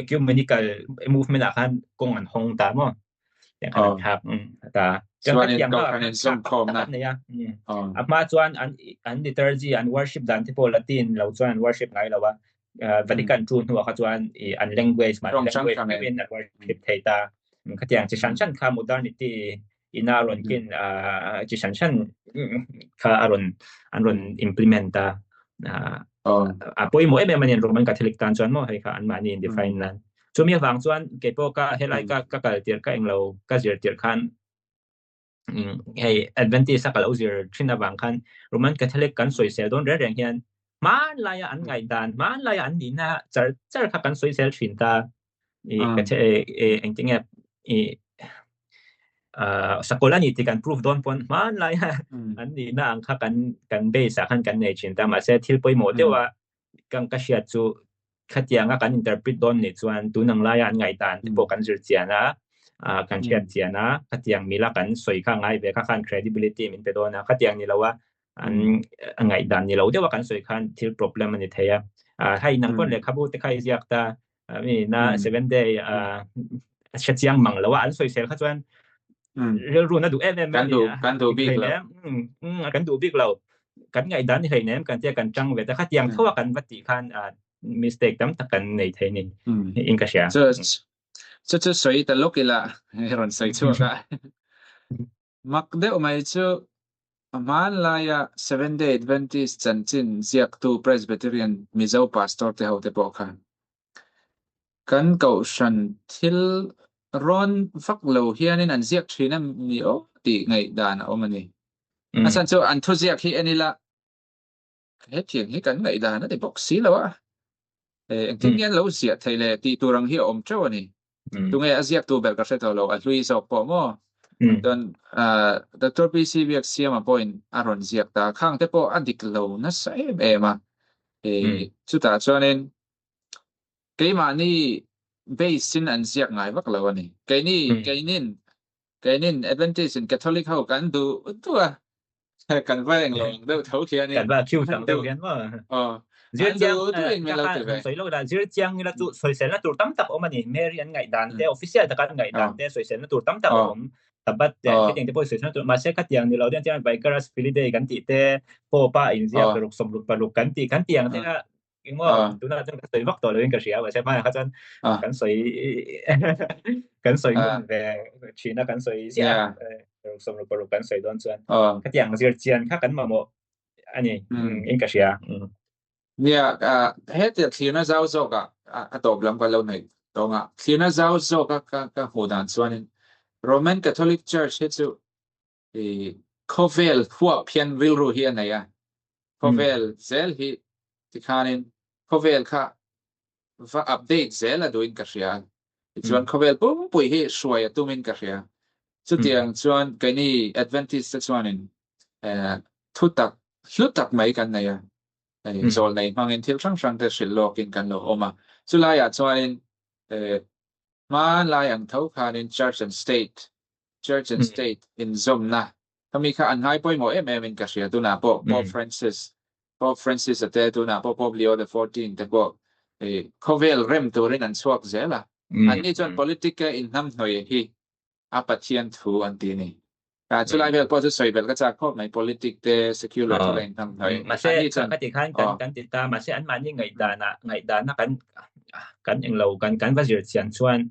ecumenical movement khan kong an hong ta mo yang khan thak ta chuan in ko khan som khom na ama chuan an liturgy an worship dan tipo Latin lo chuan worship ngai lawa Vatican tu nu kha chuan an language ma language in an worship theta khatiang chi shan kha modernity ina ron kin chi shan kha aron implement ta apoi mo manin Roman Catholic tan chuan mo hai kha an mani in define nan chumi wang chuan ke po ka helai ka kal tir ka englo ka zir tir khan hey Adventist ka lo zir thina wang khan Roman Catholic kan soi sel don reng hian man laya an ngai dan man laya an ni na char kha kan soi sel thin ta ka engting sekolah ni tikan proof don pon man laya an ni na ang kha kan base khan kan nei chin ta ma se thil poi mo dewa kan ka sia chu khatianga kan interpret don ni chuan tunang laya an ngai dan po kan zir chiana kan chiat chiana khatiang mila kan soi kha ngai be kha khan credibility min pe dona khatiang ni lawa an ngai dan ni lo dewa kan soi khan thil problem ani theya hai nang kon le khabu te khai ziak ta mi na 7 day chiang mang lawa an soi sel kha chuan ru na du kan du big lo kan du big lo kan ngai dan ni nem kan tia kan chang ve ta khatiang thawa kan vati khan mistake tam takan nei the ni in ka sia chu soi ta lokila ron sai chu ka mak de mai chu man laya 7 day Adventist chanchin ziak tu Presbyterian mizo pastor te ho te po khan kan ko shan thil ron fak lo hianin an ziak thina mi o ti ngai dan o mani asan chu an thu ziak hi anila he thiang hi kan ngai dan na te box si lo a ang tin yan lo sia thaile ti turang hi om chaw ani tu ngai aziak tu ber ka se to lo a hlui so po mo don Dr. PC biak siam a point aron ziak ta khang te po adik lo na sa ma chu ta chuanin keima ni basin an ziak ngai vak lo ani kainin Adventist and Catholic ho kan du tua kan vai ang lo do thau thia ni kan ba khiu sang deu hian ma zir chiang soi lo da zir chiang ni la tu soi sen la tur tam tak om ani Mary an ngai dan te official ta kan ngai dan te soi sen la tur tam tak om tabat te ke te po soi sen tur ma se kat yang ni lo dian chiang Vicaris Filii Dei kan ti te po pa in zia peruk som luk paluk kan ti yang te ngo tu na chân soi vak to lo in ka sia wa se ma kha chan kan soi ve china kan soi sia som luk paluk kan soi don chuan kat yang zir chian kha kan ma mo ani in ka sia เนี่ยhết thì khi nó giao cho cả tổ làm cái lâu này đó ngạ khi nó giao cho các hồ đàn xuân Roman Catholic Church hết chứ thì Covel huộc phiên vil ru hiện này Covel zel hi thì khanin Covel kha và update zel là doin kasya chuan Covel pum pui hi suai tumin kasya chu tiang chuan cái ni Adventist chuanin thu tak mai kan này zol nei mangin thil sang te sil lokin kan lo oma chulaya chuanin ma lai ang tho khan in church and state in zomna kami kha an ngai poi mo in kasia tu na po Pope Francis ate tu na po Pope Leo the 14 te po kovel rem tu rin an swak zela an ni chuan politica in nam hnoi hi apathian thu an ti ni chulai vel po chu soibel ka chak khop mai politic te secular tu in nam hnoi mà sẽ các tỷ khán kan tỷ ta mà sẽ ăn mani ngày đàn nó kan anh lâu kan vắt rượt xian chuan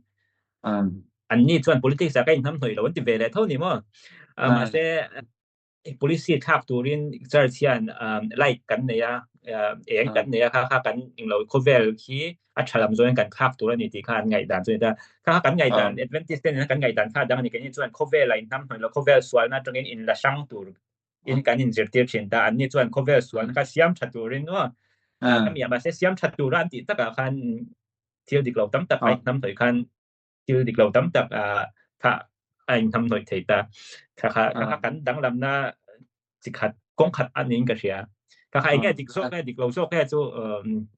anh ni chuan politics sa cái năm hồi lâu thì về lại thôi nhỉ mà mà sẽ policy khác turin giờ xian lại kan này em kan này khác kan anh lâu cover khi chắc làm rồi kan khác turin thì khán ngày đàn rồi ta khác kan ngày đàn Adventist này kan ngày đàn khác đang này cái chuan cover lại năm hồi lâu cover soal na trong in là sang tur in kan in zirtir chin ta an ni chuan cover suan ka siam thaturin no kami ma se siam thaturan ti taka khan thil diklo tam tak ai nam thoi khan thil diklo tam tak kha anh nam thoi thei ta kha kan dang lam na sikhat kong khat anin ka sia ka khai nge diklo sok ke chu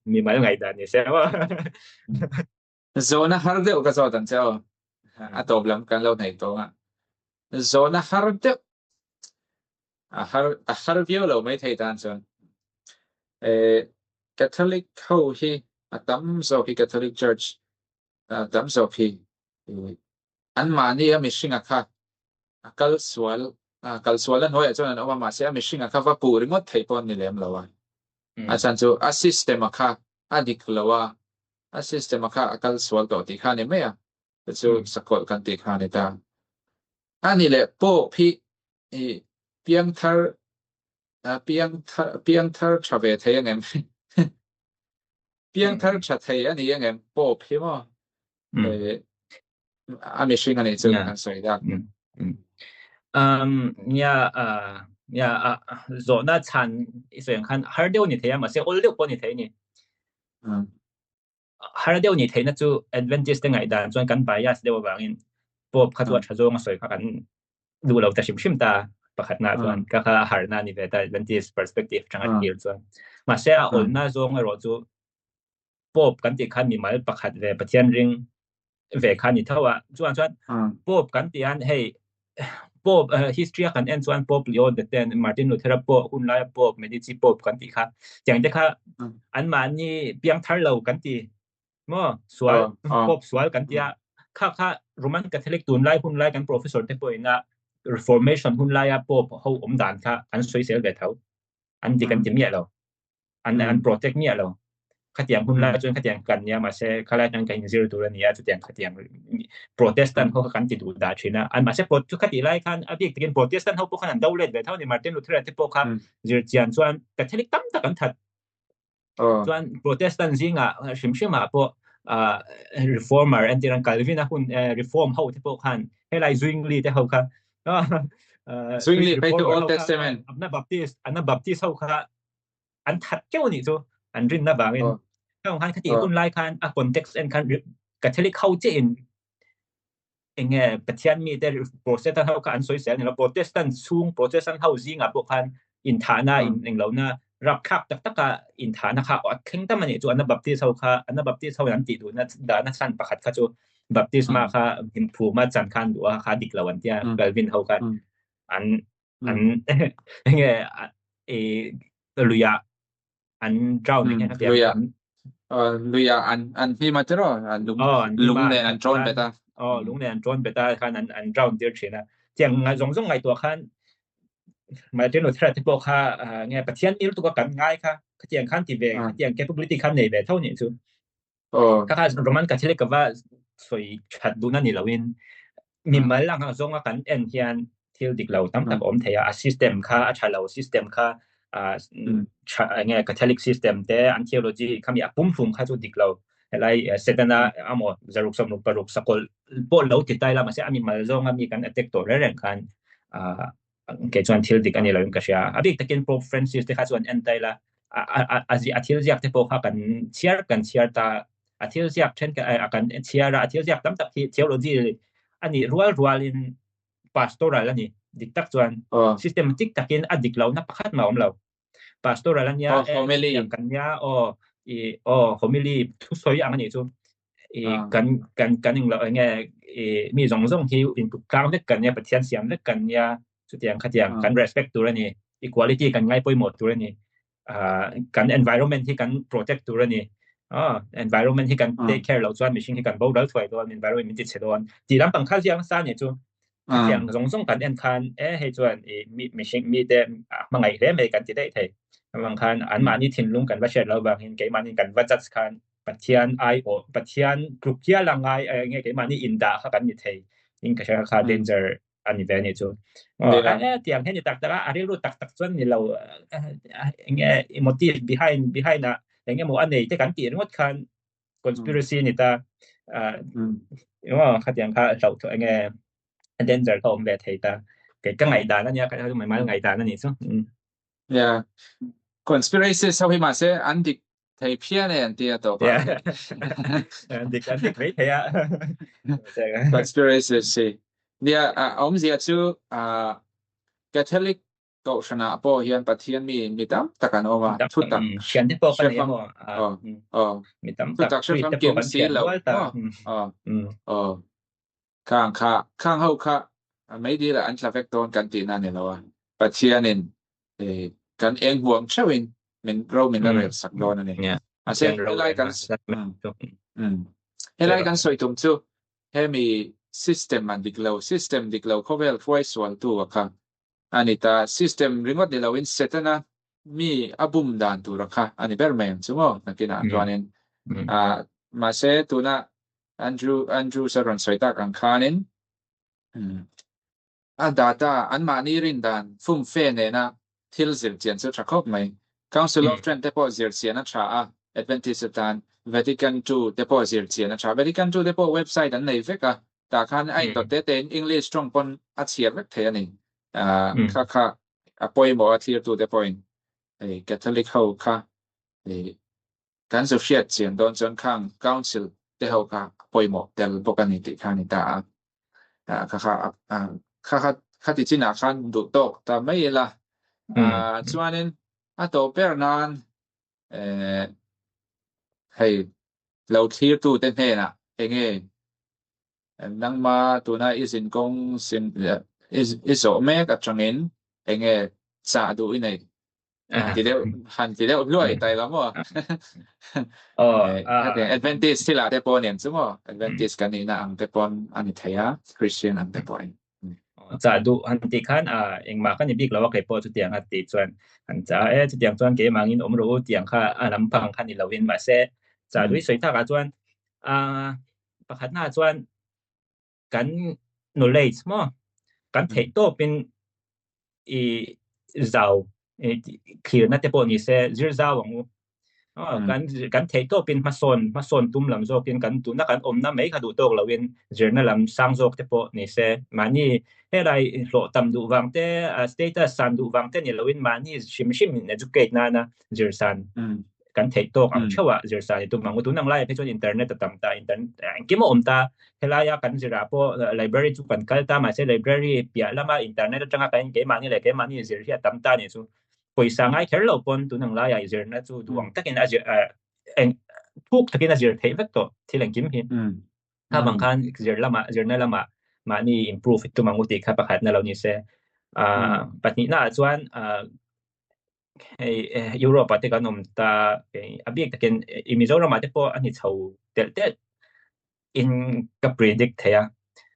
mi mai ngai da ni se wa zona har deuh ka zo tan chao atop lam kan lo nei to nga zona har deuh har view lo mai thei tan chon Catholic ho hi atam zo hi Catholic Church tam zo hi an mani a mishing a kha kal swal an hoi chon an oma ma se a mishing a kha va pu ringot thei pon ni lem lawa a chan chu a system a kha adik lawa a system a kha kal swal to ti kha ne me a chu sakol kan ti kha ne ta ani le po phi piang thar chave thei ngem piang thar cha thei ani ngem po phi mo a mishing ani chu kan soi da zona chan isoi khan har deu ni thei ma se ol deu po ni thei ni har deu ni thei na chu Adventist ngai dan chuan kan bias deu wangin pop khatwa thazong soi kha kan du lo ta shim ta pakhat na chuan ka kha har na ni ve ta Adventist perspective changa hir chuan ma se a ol na zong ro chu pop kan ti khan mi mal pakhat ve pathian ring ve khan ni thawa chuan pop kan ti an hei pop history kan en chuan pop Leo the 10 Martin Luther pop hun lai pop Medici pop kan ti kha chang te kha an ma ni piang thar lo kan ti mo swal pop swal kan ti a kha Roman Catholic tun lai hun lai kan professor te poina reformation hun lai a pop ho dan kha an soi sel ve thau an ti kan ti mia lo an protect mia lo khatiang hun lai chuan khatiang kan nia ma se khala tang kan zero tu nia chu tiang khatiang protestant ho kan ti du da china an ma se pot chu khati lai khan abik tikin protestant ho po khan dau let ve thau ni Martin Luther te po kha zir chian chuan Catholic tam ta kan that chuan protestant zinga shim po reformer anti Calvin hun reform ho te po khan helai Zwingli te ho kha Zwingli pe to Old Testament anna Baptist ho kha an that keu ni chu an rin na bangin kang han khati hun lai khan a context and kan Catholic ho che in enge pathian mi te protestant ho kan soi sel ni protestant chung protestant ho zinga po khan in thana in englo na rap khap tak ka in thana kha at kheng ta mani chu anna Baptist ho kha anna Baptist ho an ti du na da na san pakhat kha chu Baptist ma kha in phu ma chan khan du kha dik lawan tia Calvin ho kha an enge luya an trao ni kha tia luya an hi ma tro an lung ne an tron beta lung ne an tron beta khan an trao dir china tiang zong ngai to khan mà trên nội thread thì bộ kha nghe bát thiên yêu tụi cái ngay kha cái tiếng khan thì về cái tiếng capability khan này về thâu nhỉ chứ các Roman Catholic cái va soi chặt đúng là ni lawin mình mới lang hàng zong cái en hiền thiếu địch lâu tắm tập ổn thấy system kha chả lâu system kha ไง Catholic system แต่อัน theology คำนี้ปุ่มฟุ่มข้าจุดดิกเราอะไรเสร็จนะจะรุกสมรุกปรุกสกลพวกเราติดใจละมาเสียมีมาลงมีกันเทคตัวเรื่องกันเกี่ยวกับทิลดิกันนี่เราก็เชียอดีตตะเกียนโปรเฟรนซิสที่ข้าส่วนเอ็นไตละทิลเซียกที่พวกเขากันเชียร์ตาทิลเซียกเช่นกันเชียร์ทิลเซียกตั้งแต่เทโลจีอันนี้รัวลินพาสตอรัลนี่ดิกตักส่วน systematic ตะเกียนอดีตเรานับพัดมาเราpastoral nya yang kan ya homily tu soi ang ni chu kan ning lo nge mi zong hi in kang vek kan ya pathian siam vek kan ya chu tiang kha tiang kan respect tu ni equality kan ngai poi mo tu ni kan environment hi kan protect tu ni environment hi kan take care lo chuan machine hi kan bo dal thwai do environment ti chedon ti lam pang kha jiang sa ni chu tiang zong kan en khan he chuan mi machine mi te mangai le me kan ti dai thaiบางครั้งอันมานี่ทิ้งลุงกันว่าเช่นเราบางเห็นเกี่ยมันนี่กันว่าจัดการปัจเจียนไอโอปัจเจียนกลุ่มเกี่ยลังไงเงี้ยเกี่ยมันนี่อินดาเขากันนี่เทยิ่งกระชากขาเดนเจอร์อันนี้เป็นนี่จูเตียงเห็นอยู่ตักแต่ละอะไรรู้ตักส่วนนี่เราเงี้ยอิโมทีฟ behind นะอย่างเงี้ยหมู่อันนี้ที่กันตีนวัดคัน conspiracy นี่ตาว่าขัดอย่างข้าเราตัวเงี้ยเดนเจอร์เขาไม่ได้ตาเกี่ยก็ไงด่านั่นเนี่ยเขาไม่มาไงด่านั่นนี่ซึ่งyeah conspiracy sau khi mà sẽ ăn thịt thầy phía này ăn tiệt tổ ăn thịt mấy thầy ạ conspiracyเนี่ยông gì chứ Catholic cậu sẽ nạp bao hiền bát hiền mi tắm tất cả nó mà chút tắc hiện tại bao nhiêu mà mi tắm chút tắc sẽ không kiếm xí lâu khang hậu mấy đi là anh là vector tônกันตีนั่นเนี่ยเราบát hiềnเนี่ยกันเองห่วงเช่นมันเราไม่ได้เรียนสักโดนนั่นเองเช่นให้ไล่กันให้ไล่กันสวยตรงจู่ให้มี system มันดิกเราเขาเวลไว้ส่วนตัวค่ะอันนี้แต่ system เรื่องว่าเดี๋ยวเราอินเสร็จนะมีอับุมดันตัวค่ะอันนี้เป็นแมงใช่ไหมนักกินอันตัวนี้มาเสร็จตัวน่ะอันจูสรอนสวยตากันขานินdata อันมานี่รินดันฟุ้งเฟ้เนี่ยนะทิลซิลเจียนสุดชักครบไหม Council of Trent เดปอซิลเจียนนะชาAdventist ตัน Vatican II เดปอซิลเจียนนะชา Vatican II เดปอเว็บไซต์อันไหนเฟกแต่คันไอ้ตัวเต้น English ตรงปนอัดเสียบเล็กเท่านี้ค่ะปอยหมอที่ตัวเดปอยCatholic เขาค่ะการสุเชียดเจียนโดนจนข้าง Council เดเขาค่ะปอยหมอแต่ปกติข้างนี้แต่ค่ะที่จริงคันดูโตแต่ไม่ละชวนนึงตัวเปรนานให้เราที่ตัวเต้นเท่น่ะเองนั่งมาตัวน่ะอินกงสินอิสโอเมกับจังเงินเองสาดูอินทีเดียวหันทีเดียวรวยแต่ละมั้งแต่ Adventist ที่ละเดปอนเนี่ยใช่มั้ง Adventist กันนี่นะอังเดปอนอันนี้เทีย Christian อังเดปอนจะดูหันติขันเองมาขันยิ่งบิ๊กเราว่าเคยพอจุดเตียงหันติส่วนหันจะจุดเตียงส่วนเกี่ยมังอินอมรู้เตียงค่ะน้ำพังขันนี่เราเห็นมาเสจะด้วยสวยท่ากันส่วนประคัดหน้าส่วนกันknowledge มั้งกันเทโตเป็นเจ้าคือนั่นแต่พอนี่เสเจ้าหวังกันเทโตเป็นมาโซนตุ้มลำโจกเป็นกันตุนักกันน้ำไม่ขัดดูโตเราเป็นเจอนั่นลำสร้างโจกแต่พอนี่เสมานี่ให้ไรโหลดตำดูวังแต่สเตตัสสันดูวังแต่เนี่ยเราเป็นมานี่ชิมeducateนะเจอสันกันเทโตอังเชื่อว่าเจอสันตัวมังตัวนั่งไล่ไปจนอินเทอร์เน็ตต่ำตาอินเทอร์เน็ตกี่โมงตาให้ไล่กันจะรับพอ library จุกันกันตามาเส library เปียแล้วมาอินเทอร์เน็ตจังกันกี่มานี่เลยกี่มานี่เจอที่ต่ำตาเนี่ยซูไปสั่งไอ้แค่เราปนตัวหนังลายอย่างเจอนะจู่ดวงตะกินอาจจะทุกตะกินอาจจะเทเวกตัวที่แหล่งกิมพินถ้าบางครั้งเจอละมานี่ improve ตัวมังมุติครับประคัดนั่นเรานี่เสียปัจจุบันน่าส่วนยุโรปปฏิกันนมตาอภิกตะกินอิมิโซรามาที่พออันนี้เขาเด็ดอินกับ predict เทีย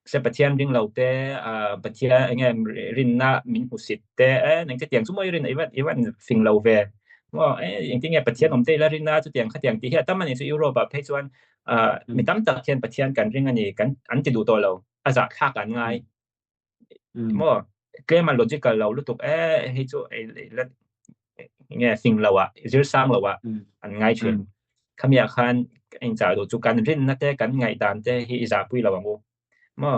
เสปะเทียนริงเราแต่ปะเทียเงี้ยรินน่ามินอุสิตแต่นั่นก็เตียงสมมติรินอีวันฟิงเราเวว่าอย่างที่เงี้ยปะเทียนผมเตละรินน่าจะเตียงขัดเตียงที่เฮียตั้มมันในสุยุโรปแบบให้ส่วนมีตั้มตักเทียนปะเทียนกันริงอันนี้กันอันจะดูตัวเราอาจจะฆ่ากันง่ายว่าเกมมันโลจิกเรารู้ตุกให้ส่วน nghe sinh lâu à giờ sang lâu à anh ngay chuyện khám nhà khan anh trả đồ chụp cảnh riêng nát thế cảnh ngày đàn thế hi giả bui lâu ngu mà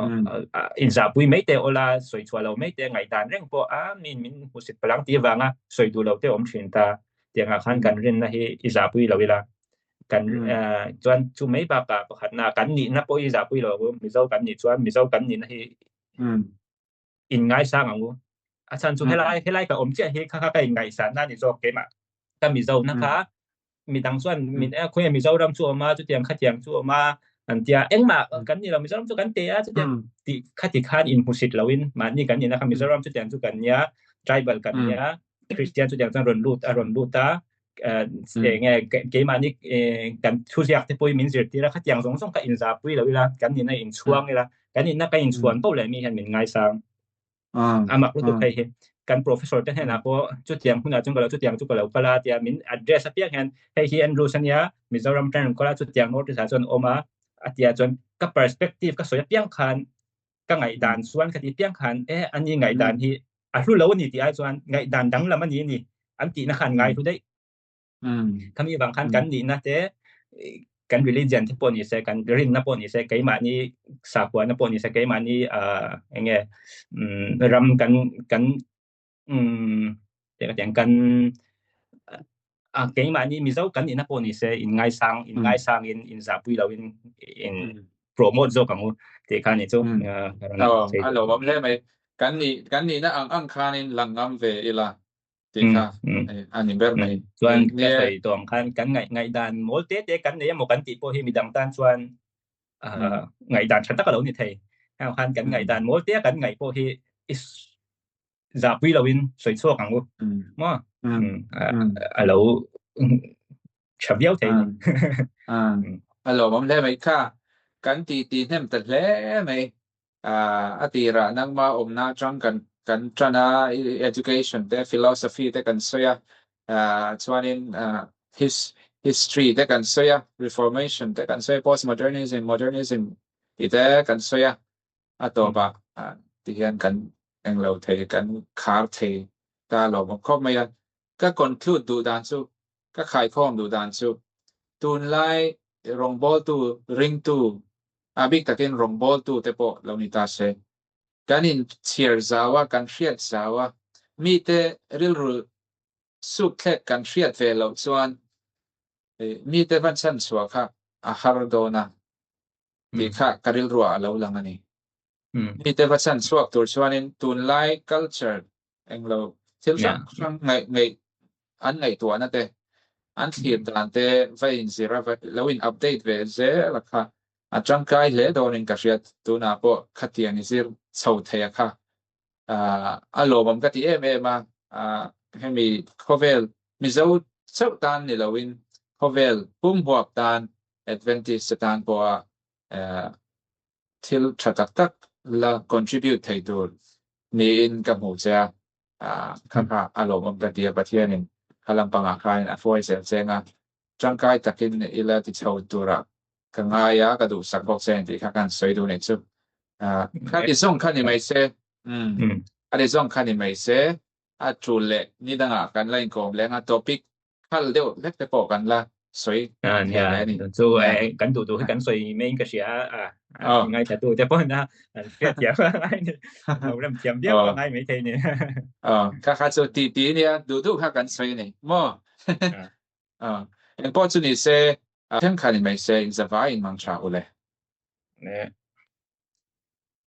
in giả bui mấy thế ola soi chua lâu mấy thế ngày đàn riêng po mình một sự palang tia vàng soi du lâu thế chuyện ta tiếng khan cảnh riêng na hi giả bui lâu là cảnh chuan chu mấy bà cả hạt na cảnh nhị na po giả bui lâu mi dâu cảnh nhị chuan mi dâu cảnh nhị na hi in ngay sang ngu chan chu helai ka chia hi kha cái ngày sáng na ni zo ke ma ta mi dâu na kha mi dang chuan min khoi mi zo ram chu ma chu tiang kha tiang chu ma an tia eng ma kan ni la mi zo ram chu kan te a chu tiang ti kha ti khan in pusit lawin ma ni kan ni na kha mi zo ram chu tiang chu kan nya tribal kan nya Christian chu tiang chang ron lut ta nghe cái mà ni kan thu siak te poi min zir ti la kha tiang song song ka in za pui lawila kan ni na in chuang la kan ni na ka in chuan to le mi han min ngai sang amak lu tu kai he kan professor te hena ko chu tiang huna chung ko chu tiang chu ko lo pala tia min address apia han hei hi an rusania mizoram tran ko la chu tiang nor sa chon oma atia chon ka perspective ka soya piang khan ka ngai dan suan ka ti piang khan ani ngai dan hi a hlu lo ni ti ai chuan ngai dan dang lam ani ni an ti na khan ngai thu dei kami bang khan kan ni na te kan religion te pon ni se kan rin na pon ni se kai ma ni sa kwa na pon ni se kai ma ni nge ram kan tiếng kan cái mà ni mi dâu kan in apo ni se in ngai sang in za pui lo in promote zo kamu te kan ni chu alo bom le mai kan ni na ang khan in langam ve ila te kha ani ber mai chuan ka sei tong khan kan ngai dan mol te kan ne mo kan ti po hi mi dang tan chuan ngai dan chan ta ka lo ni thei khan kan ngai dan mol te kan ngai po hi is giả quy là win soi chua càng luôn mà alo chả biết thế alo mong le mai kha kan ti nem ta le mai atira nang ma na chang kan trana education te philosophy te kan soya chuanin history te kan soya reformation te kan soya modernism ite kan soya atoba ti hian kan anh lâu thầy kan khá thầy ta lo một khóc mày các conclude đủ đàn su các khai khom đủ đàn su tuần lai rong ball tu ring tu abik takin rong ball tu te po lo ni ta se kanin cheer zawa kan shiat zawa mi te ril rul su khet kan shiat ve lo chuan mi te van san suwa kha a har do na mi kha karil ruwa lo lang ani mi te vasan suak tur chuanin tun lai culture englo thil sang ngai ngai tu na te an thir dan te vain zira lowin update ve ze la kha a changkai le donin ka riat tuna po khatian zir chho thea kha alo bam ka ti ma hemi khovel mi zo chau tan ni lowin khovel pum huap tan advantage tan po thil thatak tak la contribute thầy tur ni in ka mu cha kha alo mong ka dia pathianin kalam panga khain a voice senga changkai takin ila ti chau tura ka ngaya ka du sakok sen ti kha kan soi du ne chu kha ti song kha ni mai se a song kha ni mai se a chu le ni danga kan lain kom lenga topic khal deu lek te po kan la soi ya so kan tu kan soi main ka sia ngay tại tôi cho na phết chém ngay đầu năm chém biết ngay mấy thế này các số tí này đủ các cái suy này mà em bảo chú ni sẽ thêm cái này sẽ zavai mang trả ule